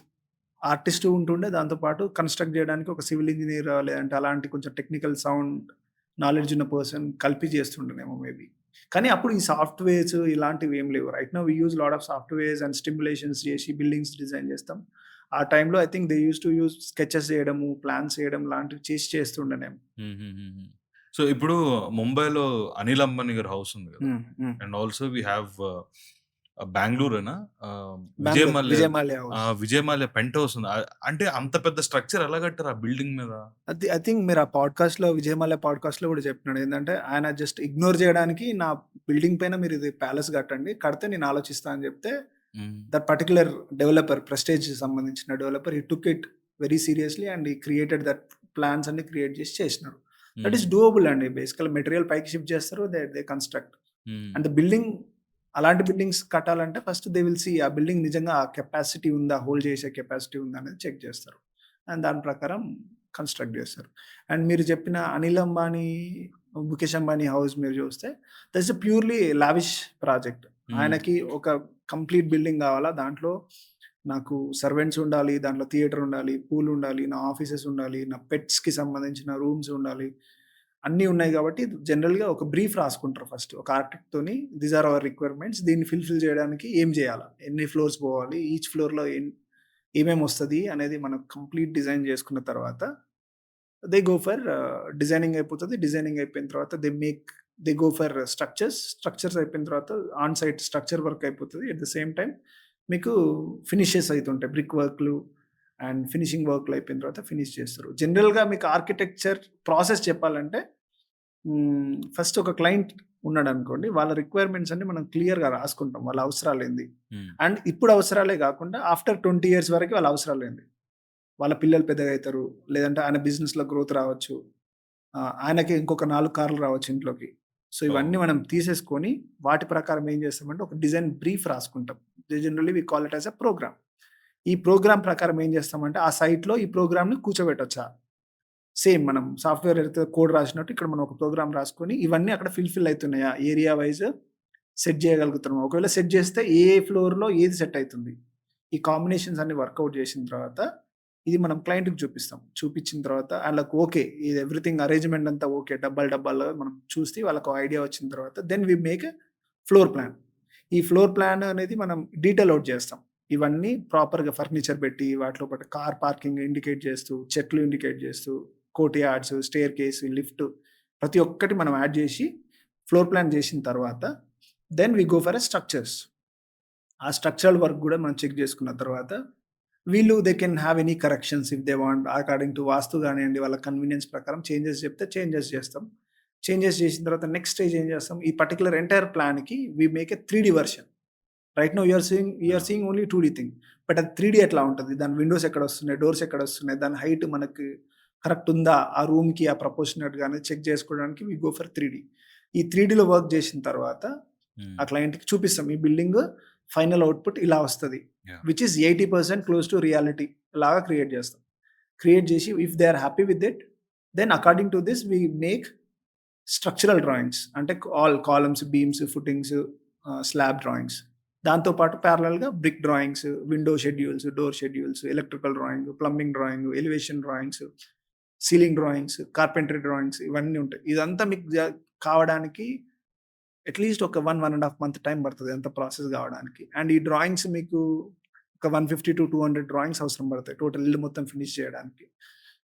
ఆర్టిస్టు ఉంటుండే. దాంతో పాటు కన్‌స్ట్రక్ట్ జేయడానికి ఒక సివిల్ ఇంజినీర్ లేదంటే అలాంటి కొంచెం టెక్నికల్ సౌండ్ నాలెడ్జ్ ఉన్న పర్సన్ కలిపి చేస్తుండేనేమో మేబీ. కానీ అప్పుడు ఈ సాఫ్ట్‌వేర్స్ ఇలాంటివి ఏమి లేవు. Right now we use lot of softwares and stimulations చేసి బిల్డింగ్స్ డిజైన్ చేస్తాం. ఆ టైంలో I think they used to use sketches చేయడము, ప్లాన్స్ చేయడం లాంటివి చేసి చేస్తుండేనేమో.
హుహుహుహు. సో, ఇప్పుడు ముంబైలో అనిల్ అంబానీ గారి హౌస్ ఉంది గదా!
Hmm. Hmm.
And also we have బెంగుళూరేనా? Vijay
Bengaluru
Mallya.
Vijay Mallya house.
Vijay Mallya penthouse ఉంది. అంటే అంత పెద్ద స్ట్రక్చర్ ఎలా కట్టారు ఆ బిల్డింగ్ మీద?
అది ఐ థింక్ మీరు ఆ పాడ్‌కాస్ట్‌లో విజయ్ మల్య పాడ్‌కాస్ట్‌లో కూడా చెప్పినాడు. ఏందంటే ఆయన జస్ట్ ఇగ్నోర్ చేయడానికి నా బిల్డింగ్ పైన మీరు ఇది ప్యాలెస్ కట్టండి. కడితే నేను ఆలోచిస్తా అని చెప్తే
హ్మ్.
దట్ పర్టిక్యులర్ డెవలపర్ ప్రెస్టీజ్ సంబంధించిన developer he took it very seriously and he created that plans అన్ని క్రియేట్ చేసి చేసినాడు. దట్ ఈస్
హ్మ్.
డూయబుల్ అండి. బేసికల్ మెటీరియల్ పైకి షిఫ్ట్ చేస్తారు. They construct.
హ్మ్.
అండ్ ద బిల్డింగ్ అలాంటి బిల్డింగ్స్ కట్టాలంటే ఫస్ట్ దే విల్ సీ ఆ బిల్డింగ్ నిజంగా ఆ కెపాసిటీ ఉందా? హోల్డ్ చేసే కెపాసిటీ ఉందా? అనేది చెక్ చేస్తారు. అండ్ దాని ప్రకారం కన్‌స్ట్రక్ట్ చేస్తారు. అండ్ మీరు చెప్పిన అనిల్ అంబానీ, ముఖేష్ అంబానీ హౌస్ మీరు చూస్తే that is a purely lavish project.
హ్మ్.
ఆయనకి ఒక కంప్లీట్ బిల్డింగ్ కావాలా. దాంట్లో నాకు సర్వెంట్స్ ఉండాలి. దాంట్లో థియేటర్ ఉండాలి. పూల్ ఉండాలి. నా ఆఫీసెస్ ఉండాలి. నా పెట్స్‌కి సంబంధించిన రూమ్స్ ఉండాలి. అన్నీ ఉన్నాయి కాబట్టి జనరల్‌గా ఒక బ్రీఫ్ రాసుకుంటారు ఫస్ట్. ఒక ఆర్కిటెక్ట్‌తోని దీస్ ఆర్ అవర్ రిక్వైర్మెంట్స్. దీన్ని ఫుల్‌ఫిల్ చేయడానికి ఏం చేయాలా? ఎన్ని ఫ్లోర్స్ పోవాలి? ఈచ్ ఫ్లోర్‌లో ఏమేమొస్తది అనేది మనం కంప్లీట్ డిజైన్ చేసుకున్న తర్వాత దే గో ఫర్ డిజైనింగ్ అయిపోతది. డిజైనింగ్ అయిపోయిన తర్వాత they go for structures. Structures అయిపోయిన తర్వాత ఆన్ సైట్ స్ట్రక్చర్ వర్క్ అయిపోతది. ఎట్ ద సేమ్ టైమ్ మీకు ఫినిషెస్ అయితుంటాయి. బ్రిక్ వర్క్‌లు అండ్ ఫినిషింగ్ వర్క్‌లు అయిపోయిన తర్వాత ఫినిష్ చేస్తారు. జనరల్‌గా మీకు ఆర్కిటెక్చర్ ప్రాసెస్ చెప్పాలంటే ఫస్ట్ ఒక క్లయింట్ ఉన్నాడనుకోండి. వాళ్ళ రిక్వైర్మెంట్స్ అన్నీ మనం క్లియర్‌గా రాసుకుంటాం. వాళ్ళ అవసరాలేంది.
హ్మ్.
అండ్ ఇప్పుడు అవసరాలే గాకుండా ఆఫ్టర్ 20 ఇయర్స్ వరకి వాళ్ళ అవసరాలేంది. వాళ్ళ పిల్లలు పెద్దగయితారు. లేదంటే ఆయన బిజినెస్‌లో గ్రోత్ రావచ్చు. ఆయనకి ఇంకొక 4 కార్లు రావచ్చు ఇంట్లోకి. So,
oh!
ఇవన్నీ మనం తీసేసుకొని వాటి ప్రకారం ఏం చేస్తామంటే ఒక డిజైన్ బ్రీఫ్ రాసుకుంటాం. Generally we call it as a program. ఈ ప్రోగ్రామ్ ప్రకారం ఏం చేస్తామంటే ఆ సైట్‌లో ఈ ప్రోగ్రామ్‌ని కూర్చోబెట్టొచ్చా? సేమ్ మనం సాఫ్ట్‌వేర్ అయితే కోడ్ రాసినట్టు ఇక్కడ మనం ఒక ప్రోగ్రామ్ రాసుకొని ఇవన్నీ అక్కడ ఫుల్‌ఫిల్ అయితున్నాయా? ఏరియా వైస్ సెట్ చేయగలుగుతున్నామా? ఒకవేళ సెట్ చేస్తే ఏ ఫ్లోర్‌లో ఏది సెట్ అయితుంది? ఈ కాంబినేషన్స్ అన్ని వర్కౌట్ చేసిన తర్వాత ఇది మనం క్లయింట్‌కి చూపిస్తాం. చూపించిన తర్వాత ఆళ్ళకి ఓకే. ఇది ఎవ్రీథింగ్ అరేంజ్‌మెంట్ అంతా ఓకే. డబ్బాలు మనం చూసి వాళ్ళకి ఐడియా వచ్చిన తర్వాత then we make a floor plan. ఈ ఫ్లోర్ ప్లాన్ అనేది మనం డీటెయిల్ ఔట్ చేస్తాం. ఇవన్నీ ప్రాపర్‌గా ఫర్నిచర్ పెట్టి వాటిలో పాటు కార్ పార్కింగ్ ఇండికేట్ చేస్తూ, చెట్లు ఇండికేట్ చేస్తూ, కోర్ట్ యార్డ్స్, స్టెయిర్‌కేస్, లిఫ్ట్ ప్రతి ఒక్కటి మనం యాడ్ చేసి ఫ్లోర్ ప్లాన్ చేసిన తర్వాత then we go for a structures. ఆ స్ట్రక్చరల్ వర్క్ గూడా మనం చెక్ జేసుకున్న తర్వాత, వీళ్ళు they can have any corrections if they want according to vastu గానియండి, వాళ్ళ కన్వీనియన్స్ ప్రకారం చేంజెస్ చెప్తే చేంజెస్ చేస్తాం. చేంజెస్ చేసిన తర్వాత నెక్స్ట్ స్టేజ్ ఏం చేస్తాం, ఈ పర్టిక్యులర్ ఎంటైర్ ప్లాన్‌కి we make a 3D version. Right now you are
yeah!
Seeing only 2D thing. But అది 3D ఎట్లా ఉంటది? దాని విండోస్ ఎక్కడొస్తున్నాయి? డోర్స్ ఎక్కడొస్తున్నాయి? దాని హైట్ మనకి కరెక్ట్ ఉందా? ఆ రూమ్‌కి ఆ ప్రపోర్షనేట్‌గా అనేది చెక్ చేసుకోవడానికి వి గో ఫర్ 3D. ఈ 3Dలో వర్క్ చేసిన తర్వాత
హ్మ్.
ఆ క్లయింట్‌కి చూపిస్తాం. ఈ బిల్డింగ్ ఫైనల్ ఔట్‌పుట్ ఇలా వస్తది.
Yeah!
Which is 80% close to reality లాగా క్రియేట్ చేస్తాం. క్రియేట్ చేసి if they are happy with it, then according to this we make structural drawings. అంటే all columns, beams, footings, slab drawings. దాంతో పాటు ప్యారలల్‌గా brick drawings, window schedules, door schedules, electrical drawing, plumbing drawing, elevation drawings, ceiling drawings, carpentry drawings ఇవన్నీ ఉంటాయి. ఇదంతా మీకు కావడానికి అట్‌లీస్ట్ ఒక 1 మంత్ టైం పడతది. అంత ప్రాసెస్ కావడానికి. అండ్ ఈ డ్రాయింగ్స్ మీకు ఒక 150-200 డ్రాయింగ్స్ అవసరం పడతాయి. టోటల్ ఇల్లు మొత్తం ఫినిష్ చేయడానికి.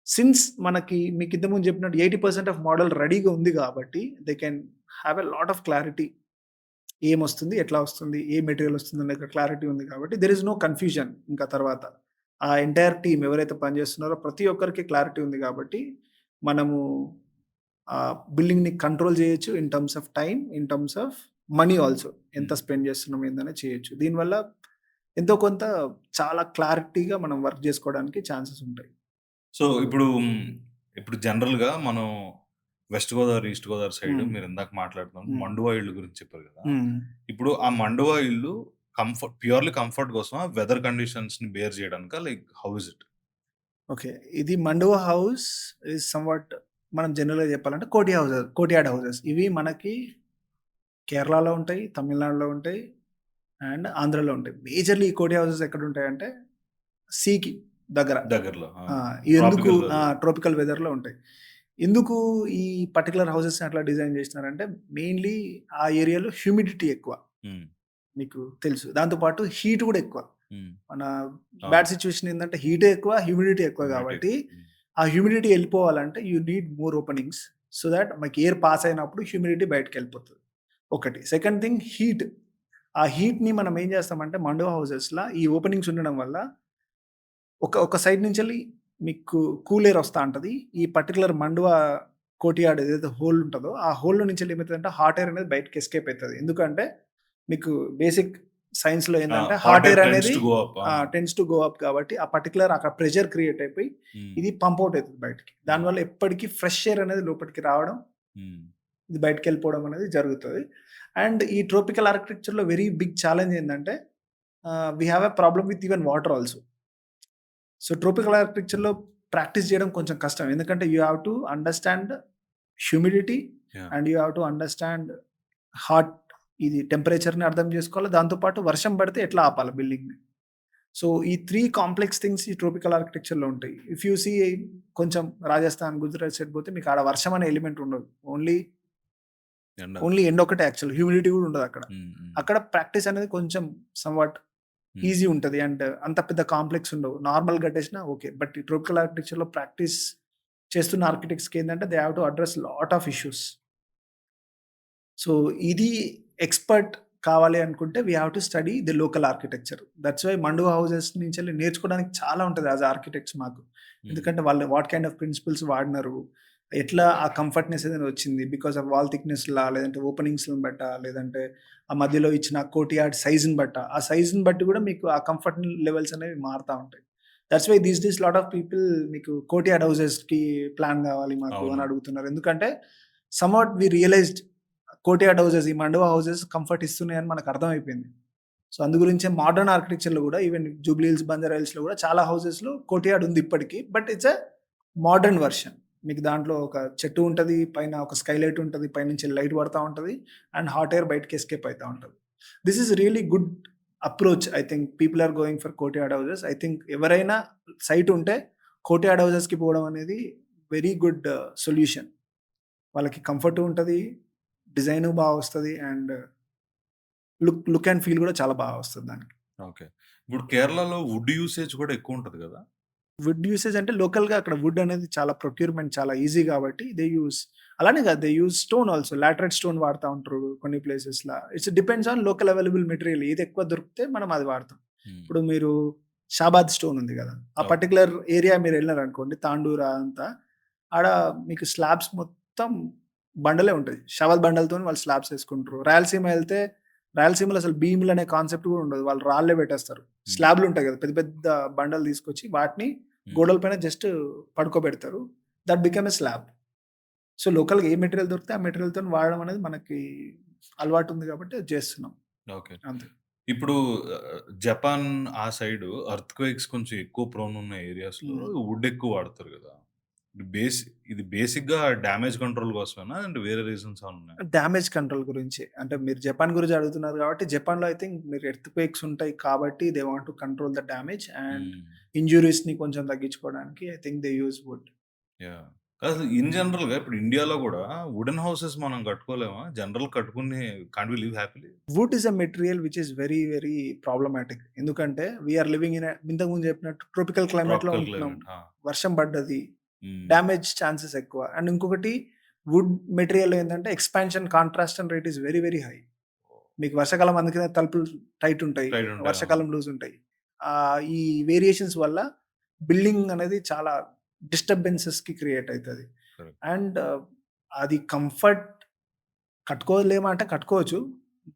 సిన్స్ మనకి మీకు ఇంతకు ముందు చెప్పినట్టు 80% ఆఫ్ మోడల్ రెడీగా ఉంది కాబట్టి they can have a lot of clarity. ఏమొస్తుంది? ఎట్లా వస్తుంది? ఏ మెటీరియల్ వస్తుందనే క్లారిటీ ఉంది కాబట్టి దేర్ ఈస్ నో కన్‌ఫ్యూజన్ ఇంకా తర్వాత. ఆ ఎంటైర్ టీమ్ ఎవరైతే పనిచేస్తున్నారో ప్రతి ఒక్కరికి క్లారిటీ ఉంది కాబట్టి మనము బిల్డింగ్‌ని కంట్రోల్ చేయొచ్చు in terms of time, in terms of money also. ఎంత
హ్మ్.
స్పెండ్ చేస్తున్నాం ఏందనేది చేయొచ్చు. దీనివల్ల ఎంతో కొంత చాలా క్లారిటీగా మనం వర్క్ చేసుకోవడానికి ఛాన్సెస్ ఉంటాయి.
సో, ఇప్పుడు జనరల్‌గా మనం west Godavari, east Godavari side
హ్మ్.
మీరిందాక మాట్లాడుతున్నప్పుడు
హ్మ్.
మండువా ఇళ్ళు గురించి చెప్పారు గదా!
హ్మ్.
ఇప్పుడు ఆ మండువా ఇల్లు ప్యూర్‌లీ కంఫర్ట్ కోసమా? వెదర్ కండిషన్స్‌ని బేర్ చేయడానికా? Like how is it?
Okay. ఇది మండువా హౌస్ ఈస్ సమ్‌వాట్ మనం జనరల్‌గా చెప్పాలంటే కోటియాడ్ హౌసెస్. ఇవి మనకి కేరళలో ఉంటాయి, తమిళనాడులో ఉంటాయి అండ్ ఆంధ్రాలో ఉంటాయి. మేజర్‌లీ ఈ కోటి హౌసెస్ ఎక్కడుంటాయంటే సీకి దగ్గర.
దగ్గరలో. ఆ!
ఆ! ఎందుకు
ట్రాపికల్ వెదర్.
ట్రోపికల్ వెదర్‌లో ఉంటాయి. ఎందుకు ఈ పర్టిక్యులర్ హౌసెస్‌ని అట్లా డిజైన్ చేసినారంటే మెయిన్‌లీ ఆ ఏరియాలో హ్యూమిడిటీ ఎక్కువ.
హ్మ్.
మీకు తెలుసు. దాంతో పాటు హీట్ కూడా ఎక్కువ.
హ్మ్.
మన
అవును.
బ్యాడ్ సిట్యుయేషన్ ఏందంటే హీటే ఎక్కువ, హ్యూమిడిటీ ఎక్కువ
హ్యూమిడిటీ
కాబట్టి,
ఎక్కువ. హ్మ్.
ఆ హ్యూమిడిటీ ఎళ్ళిపోవాలంటే you need more openings. So that మనకి ఎయిర్ పాస్ అయినప్పుడు హ్యూమిడిటీ బయటికెళ్ళిపోతది. ఒకటి. Second thing heat. ఆ హీట్‌ని మనం ఏం చేస్తామంటే మండువా హౌసెస్‌ల ఈ ఓపెనింగ్స్ ఉండడం వల్ల ఒక సైడ్ నుంచెళ్ళి మీకు కూల్ ఎయిర్ వస్తా ఉంటది. ఈ పర్టిక్యులర్ మండువా కోర్ట్‌యార్డ్ ఏదైతే హోల్ ఉంటదో, ఆ హోల్‌లో నుంచెళ్ళి ఏమైతదంటే హాట్ ఎయిర్ అనేది బయటకి ఎస్కేప్ అయితది. ఎందుకంటే మీకు బేసిక్ సైన్స్‌లో
ఆ!
ఏందంటే
hot
hot
air
air
tends
అనేది
టు గో అప్. ఆ!
టెండ్స్ టు గో అప్ కాబట్టి ఆ పర్టిక్యులర్ అక్కడ ప్రెషర్ క్రియేట్ అయిపోయి
హ్మ్.
ఇది పంప్ ఔట్ అయితది బయటికి.
హ్మ్.
దానివల్ల ఎప్పటికి ఫ్రెష్ ఎయిర్ అనేది లోపటికి రావడం,
హ్మ్.
ఇది బయటికెళ్ళిపోవడం అనేది జరుగుతది. అండ్ ఈ ట్రోపికల్ ఆర్కిటెక్చర్‌లో వెరీ బిగ్ ఛాలెంజ్ ఏందంటే we have a problem with even water also. So, tropical ఆర్కిటెక్చర్‌లో ప్రాక్టీస్ జేయడం కొంచెం కష్టం. ఎందుకంటే you have to understand humidity
yeah!
And you have to understand hot ఇది టెంపరేచర్‌ని అర్థం జేసుకోవాలి. దాంతో పాటు వర్షం పడితే ఎట్లా ఆపాలి బిల్డింగ్‌ని. సో, ఈ 3 కాంప్లెక్స్ థింగ్స్ ఈ ట్రోపికల్ ఆర్కిటెక్చర్‌లో ఉంటాయి. ఇఫ్ యూ సీ కొంచెం రాజస్థాన్, గుజరాత్ సైడ్ పోతే మీకు ఆడ వర్షం అనే ఎలిమెంట్ ఉండదు. ఓన్లీ,
ఎండ.
ఓన్లీ ఎండ్ ఒకటే యాక్చువల్ హ్యూమిడిటీ గూడా ఉండదక్కడ.
హ్మ్. హ్మ్.
అక్కడ ప్రాక్టీస్ అనేది కొంచెం సమ్‌వాట్
హ్మ్.
ఈజీ ఉంటది. అండ్ అంత పెద్ద కాంప్లెక్స్ ఉండవు. నార్మల్‌గా కట్టేసినా ఓకే. బట్ ఈ ట్రోపికల్ ఆర్కిటెక్చర్‌లో ప్రాక్టీస్ చేస్తున్న ఆర్కిటెక్ట్స్‌కి ఏందంటే they have to address lot of issues. So, ఇది ఎక్స్‌పర్ట్ కావాలి అనుకుంటే we have to study the local architecture. That's why మండువా హౌసెస్ నుంచెల్లి నేర్చుకోవడానికి చాలా ఉంటది యాస్ ఆర్కిటెక్ట్స్ మాకు.
హ్మ్.
ఎందుకంటే వాళ్ళు వాట్ కైండ్ ఆఫ్ ప్రిన్సిపల్స్ వాడినారు. ఎట్లా ఆ కంఫర్ట్‌నెస్ అనేది వచ్చింది. బికాస్ ఆఫ్ వాల్ థిక్‌నెస్‌లా లేదంటే ఓపెనింగ్స్‌ని బట్టా, లేదంటే ఆ మధ్యలో ఇచ్చిన కోర్ట్‌యార్డ్ సైజ్‌ని బట్టా, ఆ సైజ్‌ని బట్టి కూడా మీకు ఆ కంఫర్ట్ లెవెల్స్ అనేవి మారుతా ఉంటాయి. That's why these days lot of people మీకు కోర్ట్‌యార్డ్ హౌసెస్‌కి ప్లాన్ కావాలి మాకు అని
అవును.
అడుగుతున్నారు. ఎందుకంటే somewhat we realised courtyard houses, ఈ మండువా హౌసెస్ కంఫర్ట్ ఇస్తున్నాయని మనకు అర్థమైపోయింది. సో, అందు గురించే మోడర్న్ ఆర్కిటెక్చర్‌లో గూడా ఈవెన్ జూబ్లీ హిల్స్, బంజారా హిల్స్‌లో గూడా చాలా హౌసెస్‌లో కోర్ట్‌యార్డ్ ఉంది ఇప్పటికి. But it's a modern version. మీకు దాంట్లో ఒక చెట్టు ఉంటది. పైన ఒక స్కైలైట్ ఉంటది. పైనుంచి లైట్ పడతా ఉంటది. అండ్ హాట్ ఎయిర్ బయటికి ఎస్కేప్ అయితా ఉంటది. This is really good approach. I think people are going for courtyard houses. I think ఎవరైనా సైట్ ఉంటే కోర్ట్‌యార్డ్ హౌసెస్‌కి పోవడం అనేది వెరీ గుడ్ సొల్యూషన్. వాళ్ళకి కంఫర్ట్ ఉంటది. డిజైను వస్తది. అండ్ లుక్ అండ్ ఫీల్ గూడా చాలా వస్తది దానికి.
ఓకే. ఇప్పుడు కేరళలో వుడ్ యూసేజ్ కూడా ఎక్కువుంటది గదా!
వుడ్ యూసేజ్ అంటే లోకల్‌గా అక్కడ వుడ్ అనేది చాలా ప్రొక్యూర్‌మెంట్ చాలా ఈజీ గాబట్టి దే యూజ్ అలానే గాదు they use stone also laterite stone వాడతా ఉంటారు కొన్ని ప్లేసెస్‌ల. It's depends on local available material. ఏది ఎక్కువ దొరికితే మనం అది వాడతాం.
హ్మ్.
ఇప్పుడు మీరు షాబాద్ స్టోన్ ఉంది గదా! ఆ
ఓకే.
పర్టిక్యులర్ ఏరియా మీరెళ్లారనుకోండి తాండూరా అంతా, ఆడ మీకు స్లాబ్స్ మొత్తం బండలే ఉంటాయి. షవల్ బండలతోని వాళ్ళు స్లాబ్స్ ఏసుకుంటరు. రాయలసీమ ఎళ్తే, రాయలసీమలో అసలు బీములనే కాన్సెప్ట్ గూడా ఉండదు. వాళ్ళు రాళ్ళే పెట్టేస్తారు.
హ్మ్.
స్లాబ్‌లుంటాయి గదా! పెద్ద పెద్ద బండలు తీసుకొచ్చి వాటిని
హ్మ్.
గోడల పైన జస్ట్ పడుకోబెడతారు. That become a slab. So, లోకల్‌గా ఏ మెటీరియల్ దొరికితే ఆ మెటీరియల్‌తోని వాడడం అనేది మనకి అలవాటుంది గాబట్టి అది చేస్తున్నాం.
ఓకే.
అంతే.
ఇప్పుడు జపాన్ ఆ సైడు ఎర్త్‌క్వేక్స్ కొంచెం ఎక్కువ ప్రోన్ ఉన్న ఏరియాస్‌లో
హ్మ్.
వుడ్ ఎక్కువ వాడతారు గదా! ఇది ఇది బేసిక్‌గా డ్యామేజ్ కంట్రోల్ కోసమేనా? అంటే వేరే రీజన్స్ ఏమన్నా ఉన్నాయా?
డ్యామేజ్ కంట్రోల్ గురించి. అంటే మీరు జపాన్ గురించి అడుగుతున్నారు కాబట్టి, జపాన్‌లో ఐ థింక్ మీరు ఎర్త్‌క్వేక్స్ ఉంటాయి కాబట్టి they want to control the damage and
hmm.
ఇంజ్యూరీస్‌ని కొంచెం తగ్గించుకోవడానికి I think they use wood.
Yeah! అసలు ఇన్ జనరల్‌గా ఇప్పుడు ఇండియాలో గూడా వుడెన్ హౌసెస్ మనం కట్టుకోలేమా? జనరల్ కట్టుకుని can't we live happily?
Wood is a material which is very, very problematic. ఎందుకంటే వి ఆర్ లివింగ్ ఇన్ ఇంతకుముందు చెప్పినట్టు ట్రోపికల్ క్లైమేట్‌లో
ట్రాపికల్
ఉంటున్నాం.
క్లైమేట్. ఆ!
వర్షం పడ్డది.
హ్మ్.
డ్యామేజ్ ఛాన్సెస్ ఎక్కువ. అండ్ ఇంకొకటి వుడ్ మెటీరియల్ ఏందంటే expansion contrast rate is very, very high. మీకు వర్షాకాలం అందుకనే తలుపులు టైట్ ఉంటాయి.
టైట్ ఉంటాయి. అవును.
వర్షాకాలం లూజ్ ఉంటాయి. ఈ వేరియేషన్స్ వల్ల బిల్డింగ్ అనేది చాలా డిస్టర్బెన్సెస్‌కి క్రియేట్ అయితది.
కరెక్ట్.
అండ్ అది కంఫర్ట్ కట్టుకోలేమా అంటే కట్టుకోవచ్చు.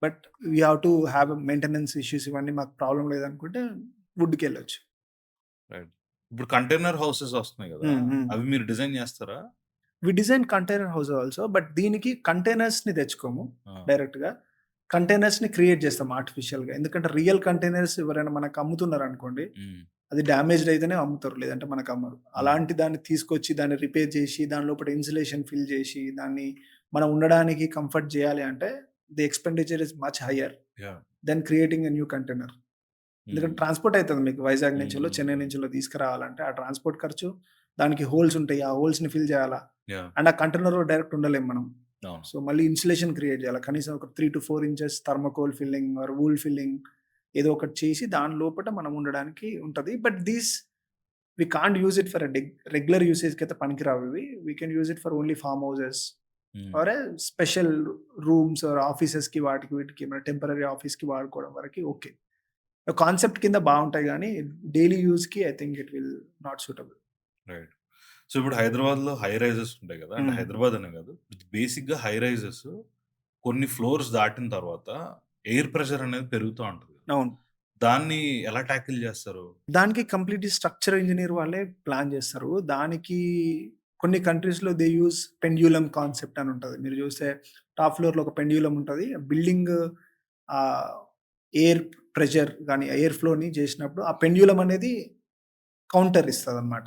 But we have to have maintenance issues ఇవన్నీ మాకు ప్రాబ్లమ్ లేదనుకుంటే వుడ్‌కెళ్ళొచ్చు.
రైట్. ఇప్పుడు కంటైనర్ హౌసెస్ వస్తున్నాయి గదా!
హ్మ్. హ్మ్.
అవి మీరు డిజైన్ చేస్తారా?
We design container house also. But దీనికి కంటైనర్స్‌ని తెచ్చుకోము
ఆ!
డైరెక్ట్‌గా. కంటైనర్స్‌ని క్రియేట్ చేస్తాం ఆర్టిఫిషియల్‌గా. ఎందుకంటే రియల్ కంటైనర్స్ ఎవరైనా మనకు అమ్ముతున్నారనుకోండి,
హ్మ్.
అది డ్యామేజ్డ్ అయితేనే అమ్ముతారు. లేదంటే మనకమ్మరు.
హ్మ్.
అలాంటి దాన్ని తీసుకొచ్చి దాన్ని రిపేర్ చేసి, దాని లోపట ఇన్సులేషన్ ఫిల్ చేసి, దాన్ని మనం ఉండడానికి కంఫర్ట్ చేయాలి అంటే the expenditure is much higher
yeah!
Then creating a new container.
Hmm.
ఎందుకంటే ట్రాన్స్‌పోర్ట్ అయితది మీకు వైజాగ్
హ్మ్.
నుంచెల్లో,
హ్మ్.
చెన్నై
హ్మ్.
నుంచెల్లో తీసుకురావాలంటే ఆ ట్రాన్స్‌పోర్ట్ ఖర్చు, దానికి హోల్స్ ఉంటాయి. ఆ హోల్స్‌ని ఫిల్ చేయాలా.
యాహ్!
అండ్ ఆ కంటైనర్‌లో డైరెక్ట్ ఉండలేము మనం.
అవును.
సో, మళ్ళీ ఇన్సులేషన్ క్రియేట్ చేయాలి. కనీసం ఒక 3-4 inches thermocol filling or wool filling ఏదో ఒకటి చేసి దాని లోపట మనం ఉండడానికి ఉంటది. But we can't use it for regular యూసేజ్‌కైతే పనికిరావు ఇవి. We can use it for only farm houses
hmm.
Or special rooms or ఆఫీసెస్‌కి వాటికి వీటికి మన టెంపరరీ ఆఫీస్‌కి వాడుకోవడం వరకి ఓకే. కాన్సెప్ట్ కింద బావుంటాయి గానీ, డైలీ యూజ్‌కి I think it will not suitable.
Right. So, ఇప్పుడు హైదరాబాద్‌లో హై రైజెస్ ఉంటాయి గదా! అంటే
హ్మ్.
హైదరాబాద్ అనే గాదు. బేసిక్‌గా హై రైజెస్ కొన్ని ఫ్లోర్స్ దాటిన తర్వాత ఎయిర్ ప్రెషర్ అనేది పెరుగుతా ఉంటది.
అవును.
దాన్ని ఎలా టాకిల్ జేస్తారు?
దానికి కంప్లీట్‌లీ స్ట్రక్చర్ ఇంజినీర్ వాళ్ళే ప్లాన్ జేస్తారు. దానికి కొన్ని కంట్రీస్‌లో దే యూజ్ పెండ్యులమ్ కాన్సెప్ట్ అని ఉంటది. మీరు చూస్తే టాప్ ఫ్లోర్‌లో ఒక పెండ్యులమ్ ఉంటది. బిల్డింగ్ ఆహ్, ఎయిర్ ప్రెషర్ గాని, ఎయిర్ ఫ్లోని చేసినప్పుడు ఆ పెండ్యులమ్ అనేది కౌంటర్ ఇస్తదనమాట.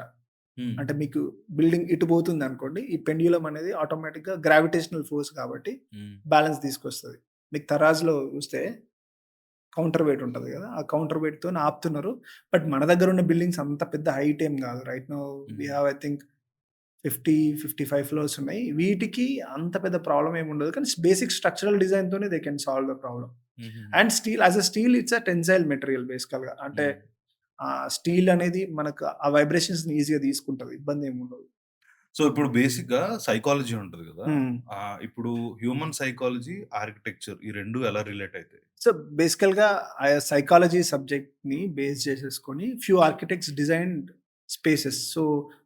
హ్మ్.
అంటే మీకు బిల్డింగ్ ఇటు పోతుందనుకోండి. ఈ పెండ్యులమ్ అనేది ఆటోమేటిక్‌గా గ్రావిటేషనల్ ఫోర్స్ కాబట్టి
హ్మ్.
బ్యాలెన్స్ తీసుకొస్తది. మీకు తరాజులో చూస్తే కౌంటర్ వెయిట్ ఉంటది గదా! ఆ కౌంటర్ వెయిట్‌తోని ఆపుతున్నారు. బట్ మన దగ్గరున్న బిల్డింగ్స్ అంత పెద్ద హైట్ ఏం గాదు. రైట్ నౌ వి
హ్మ్.
హావ్ ఐ థింక్ 50, 55 ఫ్లోర్స్ ఉన్నాయి. వీటికి అంత పెద్ద ప్రాబ్లమ్ ఏమి ఉండదు. కానీ బేసిక్ స్ట్రక్చరల్ డిజైన్‌తోనే they can solve the problem.
హుహుహు.
And steel as a steel it's a tensile material బేసికల్‌గా. అంటే
హ్మ్.
స్టీల్ అనేది మనకు ఆ వైబ్రేషన్స్‌ని ఈజీగా తీసుకుంటది. ఇబ్బందేముండదు.
సో, ఇప్పుడు బేసిక్‌గా సైకాలజీ ఉంటది గదా!
హ్మ్.
ఇప్పుడు హ్యూమన్ సైకాలజీ, ఆర్కిటెక్చర్ ఈ 2 ఎలా రిలేట్ అయితాయి?
సో, బేసికల్‌గా సైకాలజీ సబ్జెక్ట్‌ని బేస్ చేసేసుకొని few architects designed spaces. So,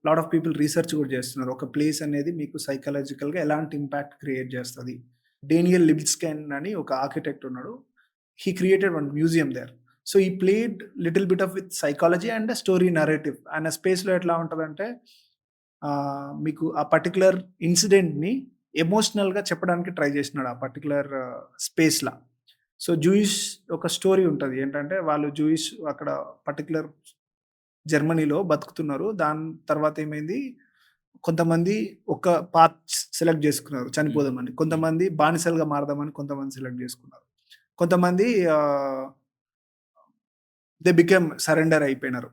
lot of people research కూడా చేస్తున్నారు. ఒక ప్లేస్ అనేది మీకు సైకాలజికల్‌గా ఎలాంటి ఇంపాక్ట్ క్రియేట్ చేస్తది. డేనియల్ లిబెట్స్కిన్ అని ఒక ఆర్కిటెక్ట్ ఉన్నాడు. He created one museum there. So, he played little bit of with psychology and story narrative. ఆయన స్పేస్‌లో ఎట్లా ఉంటదంటే మీకు ఆ పర్టిక్యులర్ ఇన్సిడెంట్‌ని ఎమోషనల్‌గా చెప్పడానికి ట్రై చేసినాడు ఆ పర్టిక్యులర్ స్పేస్‌ల. సో, జూయిష్ ఒక స్టోరీ ఉంటది. ఏంటంటే వాళ్ళు జూయిష్ అక్కడ పర్టిక్యులర్ జర్మనీలో బతుకుతున్నారు. దాని తర్వాత ఏమైంది, కొంతమంది ఒక పాత్ సెలెక్ట్ జేసుకున్నారు
హ్మ్.
చనిపోదామని.
హ్మ్.
కొంతమంది బానిసలుగా మారదామని కొంతమంది సెలెక్ట్ జేసుకున్నారు. కొంతమంది దే బికేమ్ సరెండర్ అయిపోయినారు.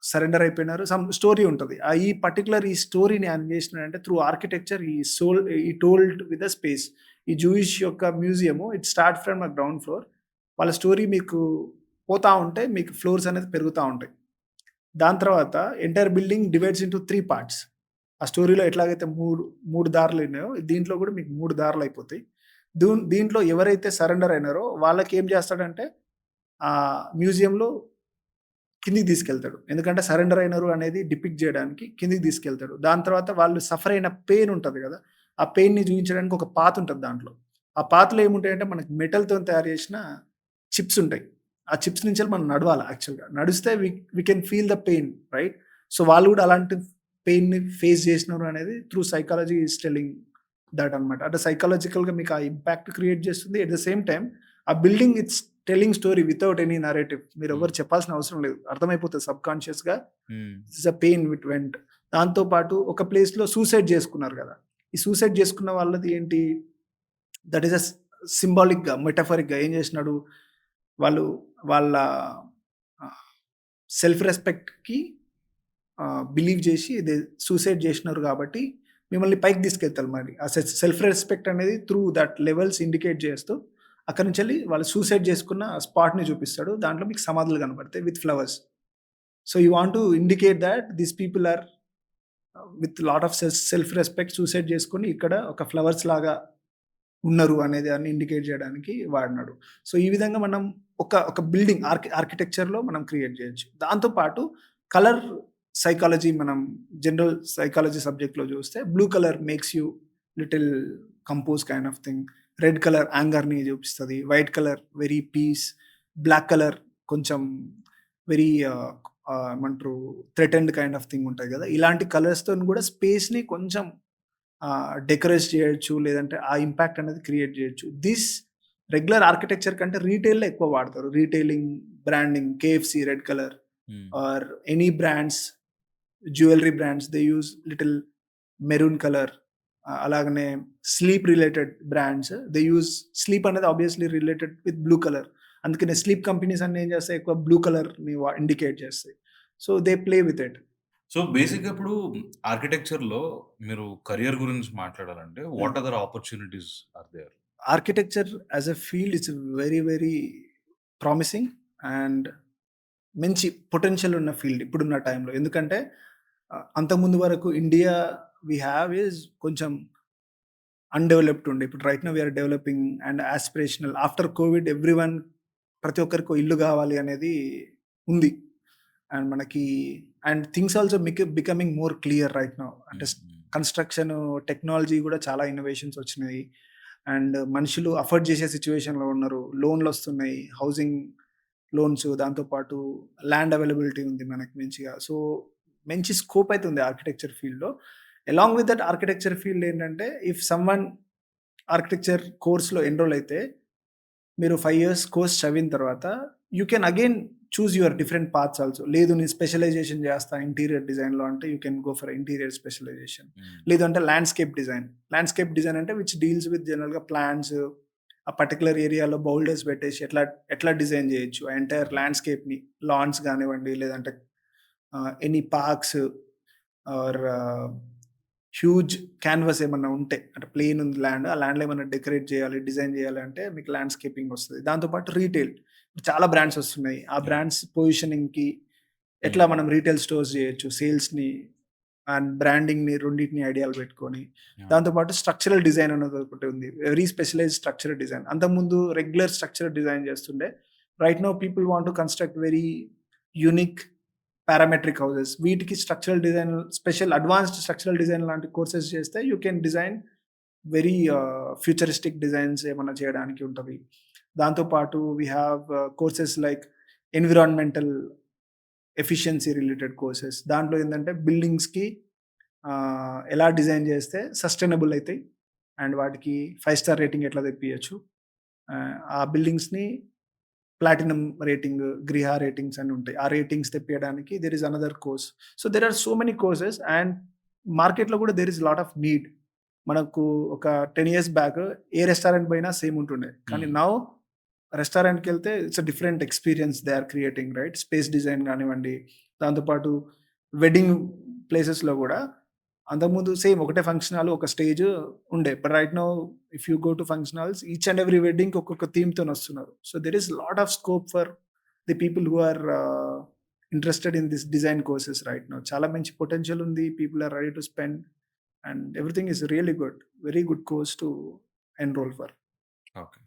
సరెండర్ అయిపోయినారు. సమ్ స్టోరీ ఉంటది. ఈ పర్టిక్యులర్ ఈ స్టోరీని ఆయన ఏం చేసినాడంటే త్రూ ఆర్కిటెక్చర్ ఈ టోల్డ్ విత్ ద స్పేస్. ఈ జూయిష్ యొక్క museum it start from ground floor. వాళ్ళ స్టోరీ మీకు పోతా ఉంటే మీకు ఫ్లోర్స్ అనేది పెరుగుతా ఉంటాయి. దాని తర్వాత entire building divides into 3 parts. ఆ స్టోరీలో ఎట్లాగైతే 3 దారులున్నాయో దీంట్లో కూడా మీకు 3 దారులయిపోతాయి. దీంట్లో ఎవరైతే సరెండర్ అయినారో వాళ్ళకేం చేస్తాడంటే మ్యూజియంలో కిందికి తీసుకెళ్తాడు. ఎందుకంటే సరెండర్ అయినరు అనేది డిపిక్ట్ జేయడానికి కిందికి తీసుకెళ్తాడు. దాని తర్వాత వాళ్ళు సఫర్ అయిన పెయిన్ ఉంటది గదా! ఆ పెయిన్‌ని చూయించడానికి ఒక పాత్ ఉంటది దాంట్లో. ఆ పాత్‌లో ఏముంటాయంటే మనకి మెటల్‌తోని తయారు చేసిన చిప్స్ ఉంటాయి. ఆ చిప్స్ నుంచెల్లి మనం నడవాల యాక్చువల్‌గా. నడిస్తే we can feel the pain right? So, వాళ్ళు గూడా అలాంటి పెయిన్‌ని ఫేస్ చేసినారు అనేది through psychology is telling that అన్నమాట. అంటే సైకాలజికల్‌గా మీకు ఆ ఇంపాక్ట్ క్రియేట్ చేస్తుంది. ఎట్ ద సేమ్ టైమ్ ఆ building it's telling story without any narrative. మీరెవ్వరు
హ్మ్.
చెప్పాల్సిన అవసరం లేదు. అర్థమైపోతది సబ్‌కాన్షియస్‌గా
hmm.
This is a pain with went. దాంతో పాటు ఒక ప్లేస్‌లో సూసైడ్ చేసుకున్నారు గదా! ఈ సూసైడ్ చేసుకున్న వాళ్ళది ఏంటి? దట్ ఈస్ సింబాలిక్‌గా, మెటాఫరిక్‌గా ఏం చేసినాడు? వాళ్ళు వాళ్ళ సెల్ఫ్ రెస్పెక్ట్‌కి బిలీవ్ చేసి సూసైడ్ చేసినారు కాబట్టి మిమ్మల్ని పైకి తీసుకెళ్తారు మరి. ఆ సెల్ఫ్ రెస్పెక్ట్ అనేది త్రూ దట్ లెవెల్స్ ఇండికేట్ చేస్తూ అక్కడి నుంచెల్లి వాళ్ళు సూసైడ్ చేసుకున్న స్పాట్‌ని చూపిస్తాడు. దాంట్లో మీకు సమాధులు కనపడతాయి with flowers. So, you want to indicate that these people are with lot of self respect suicide చేసుకొని ఇక్కడ ఒక ఫ్లవర్స్ లాగా ఉన్నారు అనే దాన్ని ఇండికేట్ చేయడానికి వాడినాడు. సో, ఈ విధంగా మనం ఒక బిల్డింగ్ ఆర్కిటెక్చర్‌లో మనం క్రియేట్ చేయొచ్చు. దాంతో పాటు కలర్ సైకాలజీ మనం జనరల్ సైకాలజీ సబ్జెక్ట్‌లో చూస్తే blue colour makes you little compose kind of thing. Red colour యాంగర్‌ని చూపిస్తది. White colour very peace. Black colour కొంచెం వెరీ ఏమంటారు థ్రెటెన్డ్ కైండ్ ఆఫ్ థింగ్ ఉంటది కదా! ఇలాంటి కలర్స్‌తోని కూడా స్పేస్‌ని కొంచెం డెకరేట్ చేయొచ్చు. లేదంటే ఆ ఇంపాక్ట్ అనేది క్రియేట్ చేయొచ్చు. రెగ్యులర్ ఆర్కిటెక్చర్ కంటే రీటైల్‌లో ఎక్కువ వాడతారు. Retailing, branding, KFC red colour
hmm.
Or any brands, jewellery brands they use little maroon colour. అలాగనే sleep related brands they use sleep అనేది obviously related with blue colour. అందుకనే స్లీప్ కంపెనీస్ అన్నీ ఏం చేస్తాయి ఎక్కువ బ్లూ కలర్‌ని ఇండికేట్ చేస్తాయి. So, they play with it.
So, బేసిక్‌గా ఇప్పుడు ఆర్కిటెక్చర్‌లో మీరు కెరియర్ గురించి మాట్లాడాలంటే
hmm.
What other opportunities are there?
Architecture as a field it's very promising and మంచి పొటెన్షియల్ ఉన్న ఫీల్డ్ ఇప్పుడున్న టైంలో. ఎందుకంటే అంతకుముందు వరకు ఇండియా వి హావ్ ఈస్ కొంచెం అన్‌డెవలప్డ్ ఉండే. ఇప్పుడు right now we are developing and aspirational. After Covid ప్రతి ఒక్కరికి ఓ ఇల్లు కావాలి అనేది ఉంది. అండ్ మనకి and things also becoming more clear right now. అంటే
హ్మ్. హ్మ్.
కన్‌స్ట్రక్షన్ టెక్నాలజీ కూడా చాలా ఇన్నోవేషన్స్ వచ్చినాయి. అండ్ మనుషులు అఫోర్డ్ చేసే సిట్యుయేషన్‌లో ఉన్నారు. లోన్‌లొస్తున్నాయి. హౌసింగ్ లోన్స్ దాంతో పాటు ల్యాండ్ అవైలబిలిటీ ఉంది మనకి మంచిగా. సో, మంచి స్కోప్ అయితే ఉంది ఆర్కిటెక్చర్ ఫీల్డ్‌లో. Along with that architecture field ఏంటంటే ఇఫ్ సమ్‌వన్ ఆర్కిటెక్చర్ కోర్స్‌లో ఎన్రోల్ అయితే మీరు 5 ఇయర్స్ కోర్స్ చదివిన తర్వాత you can again choose your different paths also. లేదు నేను స్పెషలైజేషన్ చేస్తా ఇంటీరియర్ డిజైన్‌లో అంటే you can go for interior specialisation.
Hmm.
లేదంటే ల్యాండ్‌స్కేప్ డిజైన్. ల్యాండ్‌స్కేప్ డిజైన్ అంటే విచ్ డీల్స్ విత్ జనరల్‌గా ప్లాన్స్ ఆ పర్టిక్యులర్ ఏరియాలో బౌల్డర్స్ పెట్టేసి ఎట్లా డిజైన్ చేయొచ్చు. ఆ ఎంటైర్
హ్మ్.
ల్యాండ్‌స్కేప్‌ని లాన్స్ గానివ్వండి లేదంటే any parks or huge canvas ఏమన్నా ఉంటే అంటే ప్లెయిన్ ఉంది ల్యాండ్. ఆ ల్యాండ్‌లో ఏమన్నా డెకరేట్ చేయాలి, డిజైన్ చేయాలి అంటే మీకు ల్యాండ్‌స్కేపింగ్ వస్తది. దాంతో పాటు రీటైల్. చాలా బ్రాండ్స్ వస్తున్నాయి. ఆ
యాహ్!
బ్రాండ్స్ పొజిషనింగ్‌కి
హ్మ్.
ఎట్లా మనం రీటైల్ స్టోర్స్ చేయొచ్చు. సేల్స్‌ని అండ్ బ్రాండింగ్‌ని రెండిటిని ఐడియాలు పెట్టుకొని.
యాహ్!
దాంతో పాటు స్ట్రక్చరల్ డిజైన్ అనేది ఒకటి ఉంది. Very specialised structural design. అంతకుముందు రెగ్యులర్ స్ట్రక్చరల్ డిజైన్ చేస్తుండే. Right now people want to construct very unique parametric houses. వీటికి structural design advanced structural design లాంటి కోర్సెస్ చేస్తే you can design very futuristic designs ఏమన్నా చేయడానికి ఉంటది. దాంతో పాటు we have courses like environmental efficiency related courses. దాంట్లో ఏందంటే బిల్డింగ్స్‌కి ఎలా డిజైన్ చేస్తే సస్టైనబుల్ అయితాయి. అండ్ వాటికి 5 స్టార్ రేటింగ్ ఎట్లా తెప్పియచ్చు. ఆ బిల్డింగ్స్‌ని ప్లాటినం రేటింగ్, గ్రిహా రేటింగ్స్ అని ఉంటాయి. ఆ రేటింగ్స్ తెప్పియడానికి there is another course. So, there are so many courses and మార్కెట్‌లో కూడా there is lot of need. మనకు ఒక 10 ఇయర్స్ బ్యాక్ ఏ రెస్టారెంట్ పోయినా సేమ్ ఉంటుండే. కానీ
హ్మ్.
నౌ రెస్టారెంట్‌కెళ్తే it's a different experience they are creating right. Space design గానివ్వండి, దాంతో పాటు వెడ్డింగ్ ప్లేసెస్‌లో గూడా అంతకుముందు సేమ్ ఒకటే ఫంక్షన్ హాల్, ఒక స్టేజ్ ఉండే. But right now if you go to function halls each and every వెడ్డింగ్‌కి ఒక్కొక్క థీమ్‌తోనొస్తున్నారు. So, there is lot of scope for the people who are interested in this design courses right now. చాలా మంచి పొటెన్షియల్ ఉంది. People are ready to spend and everything is really good. Very good course to enrol for.
Okay.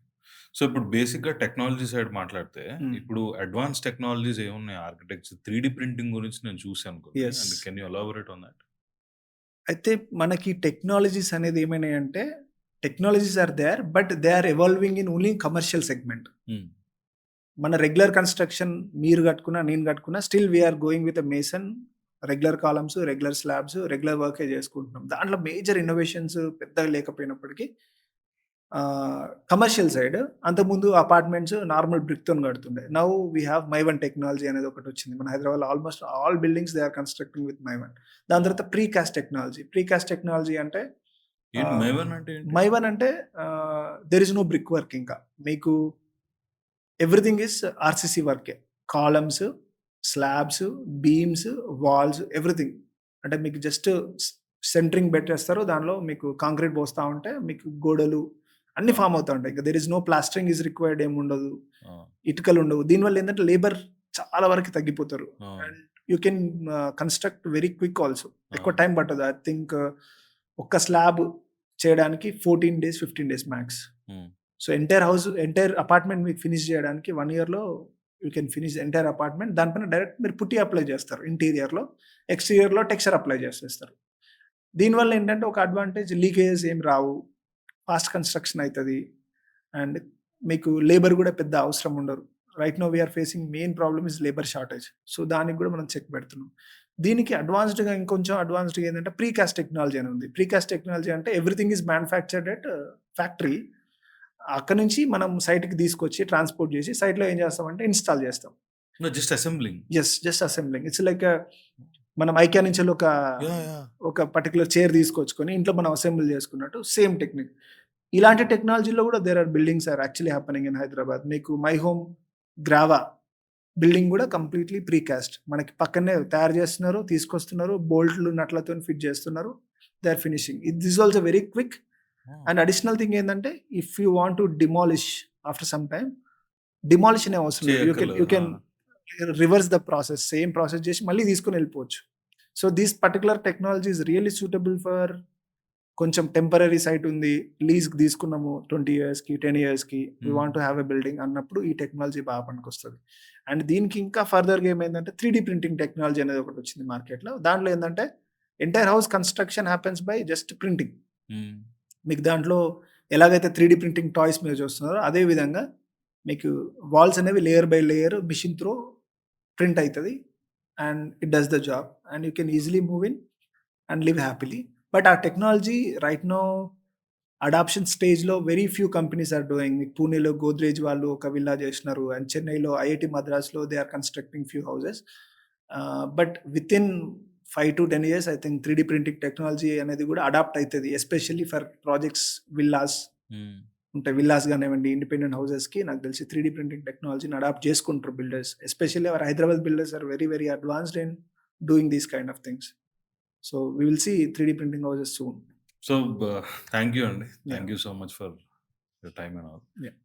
So, ఇప్పుడు బేసిక్‌గా టెక్నాలజీ సైడ్ మాట్లాడితే,
హ్మ్.
ఇప్పుడు అడ్వాన్స్ టెక్నాలజీస్ ఏమున్నాయి ఆర్కిటెక్చర్ 3 ప్రింటింగ్ గురించి నేను చూసాను కొన్ని.
Yes.
And can you elaborate on that?
అయితే మనకి టెక్నాలజీస్ అనేది ఏమైనాయంటే, technologies are there. But they are evolving in only commercial segment.
Hmm.
మన రెగ్యులర్ కన్‌స్ట్రక్షన్ మీరు కట్టుకున్నా, నేను కట్టుకున్నా still we are going with a mason. Regular columns, regular slabs, regular వర్కే చేసుకుంటున్నాం. దాంట్లో మేజర్ ఇన్నోవేషన్స్ పెద్దగా లేకపోయినప్పటికీ కమర్షియల్ సైడ్ అంతకుముందు అపార్ట్మెంట్స్ నార్మల్ బ్రిక్‌తోని కడుతుండే. Now we have Mivan technology అనేది ఒకటొచ్చింది. మన హైదరాబాద్‌లో almost all buildings they are constructing with Mivan. దాని తర్వాత ప్రీకాస్ట్ టెక్నాలజీ. ప్రీకాస్ట్ టెక్నాలజీ అంటే
ఏంటి
ఆహ్,
మైవన్ అంటే ఏంటి?
మైవన్ అంటే there is no brick work ఇంకా. మీకు ఎవ్రీథింగ్ ఈస్ ఆర్‌సీసీ వర్కే. Columns, slabs, beams, walls everything. అంటే మీకు జస్ట్ స్ సెంటరింగ్ పెట్టేస్తారు. దానిలో మీకు కాంక్రీట్ పోస్తా ఉంటే మీకు గోడలు అన్నీ
ఆ!
ఫార్మ్ అవుతా ఉంటాయి. ఇంక there is no plastering is required ఏముండదు.
ఆ!
ఇటుకలుండవు. దీనివల్ల ఏందంటే లేబర్ చాలా వరకు తగ్గిపోతారు.
ఆ!
And you can construct very quick also.
ఆ!
ఎక్కువ టైం పట్టదు. ఐ థింక్ ఒక్క స్లాబ్ చేయడానికి 14 డేస్, 15 డేస్ మాక్స్.
హ్మ్.
సో, ఎంటైర్ అపార్ట్‌మెంట్ మీకు ఫినిష్ జేయడానికి 1 ఇయర్‌లో you can finish the entire apartment. దానిపైన డైరెక్ట్ మీరు పుట్టీ అప్లై జేస్తారు ఇంటీరియర్‌లో. ఎక్స్‌టీరియర్‌లో టెక్స్చర్ అప్లై జేసేస్తారు. దీనివల్ల ఏంటంటే ఒక అడ్వాంటేజ్ లీకేజెస్ ఏమి రావు. ఫాస్ట్ కన్‌స్ట్రక్షన్ అయితది. అండ్ మీకు లేబర్ గూడా పెద్ద అవసరం ఉండరు. Right now we are facing main problem is labour shortage. So, దానికి గూడా మనం చెక్ పెడుతున్నాం. దీనికి అడ్వాన్స్‌డ్‌గా ఇంకొంచెం అడ్వాన్స్‌డ్‌గా ఏందంటే ప్రీకాస్ట్ టెక్నాలజీ అని ఉంది. ప్రీకాస్ట్ టెక్నాలజీ అంటే everything is manufactured at factory. అక్కడి నుంచి మనం సైట్‌కి తీసుకొచ్చి ట్రాన్స్‌పోర్ట్ జేసి సైట్‌లో ఏం చేస్తామంటే ఇన్‌స్టాల్ జేస్తాం.
No just assembling.
Just assembling. It's like మనం ఐకియా నుంచెల్లి
యాహ్!
ఒక పర్టిక్యులర్ చైర్ తీసుకొచ్చుకొని ఇంట్లో మనం అసెంబుల్ చేసుకున్నట్టు సేమ్ టెక్నిక్. ఇలాంటి టెక్నాలజీలో కూడా there are buildings are actually happening in Hyderabad. మీకు మై హోమ్ గ్రావా బిల్డింగ్ కూడా కంప్లీట్‌లీ ప్రీకాస్ట్. మనకి పక్కనే తయారు చేస్తున్నారు, తీసుకొస్తున్నారు, బోల్ట్‌లు, నట్లతోని ఫిట్ చేస్తున్నారు. They are finishing. This also very quick.
ఆ!
అండ్ అడిషనల్ థింగ్ ఏందంటే if you want to demolish after some time demolish అనే అవసరం లేదు. యూ
చేయక్కర్లేదు. ఆ!
Can reverse the process. Same process చేసి మళ్ళీ తీసుకొని వెళ్ళిపోవచ్చు. So, this particular technology is really suitable for కొంచెం టెంపరరీ సైట్ ఉంది. లీజ్‌కి తీసుకున్నాము 20 ఇయర్స్‌కి, 10 ఇయర్స్‌కి. వి
హ్మ్.
Want to have a building అన్నప్పుడు ఈ టెక్నాలజీ బాగా పనికొస్తది. అండ్ దీనికి ఇంకా ఫర్దర్‌గా ఏమైందంటే 3 ప్రింటింగ్ టెక్నాలజీ అనేది ఒకటొచ్చింది మార్కెట్‌లో. దాంట్లో ఏందంటే entire house construction happens by just printing.
హ్మ్.
మీకు దాంట్లో ఎలాగైతే 3 ప్రింటింగ్ టాయ్స్ మీరు చూస్తున్నారో అదే విధంగా మీకు వాల్స్ అనేవి layer by layer machine through print అయితది. And it does the job. And you can easily move in and live happily. But ఆ టెక్నాలజీ రైట్ నౌ అడాప్షన్ స్టేజ్‌లో very few companies are doing. మీకు పూణేలో గోద్రేజ్ వాళ్ళు ఒక విల్లా చేసినారు. అండ్ చెన్నైలో ఐఐటీ మద్రాస్‌లో they are constructing few houses. But within 5-10 years I think 3 printing technology అనేది కూడా అడాప్ట్ అయితది. ఎస్పెషల్లీ ఫర్ ప్రాజెక్ట్స్, విల్లాస్
హ్మ్.
ఉంటాయి. విల్లాస్ గానివ్వండి, ఇండిపెండెంట్ హౌసెస్‌కి నాకు తెలిసి 3 ప్రింటింగ్ టెక్నాలజీని అడాప్ట్ చేసుకుంటారు builders. Especially our Hyderabad builders are very, very advanced in doing these kind of things. So, we will see 3 printing houses soon.
So, thank you అండి.
Yeah!
Thank you so much for your time and all.
Yeah!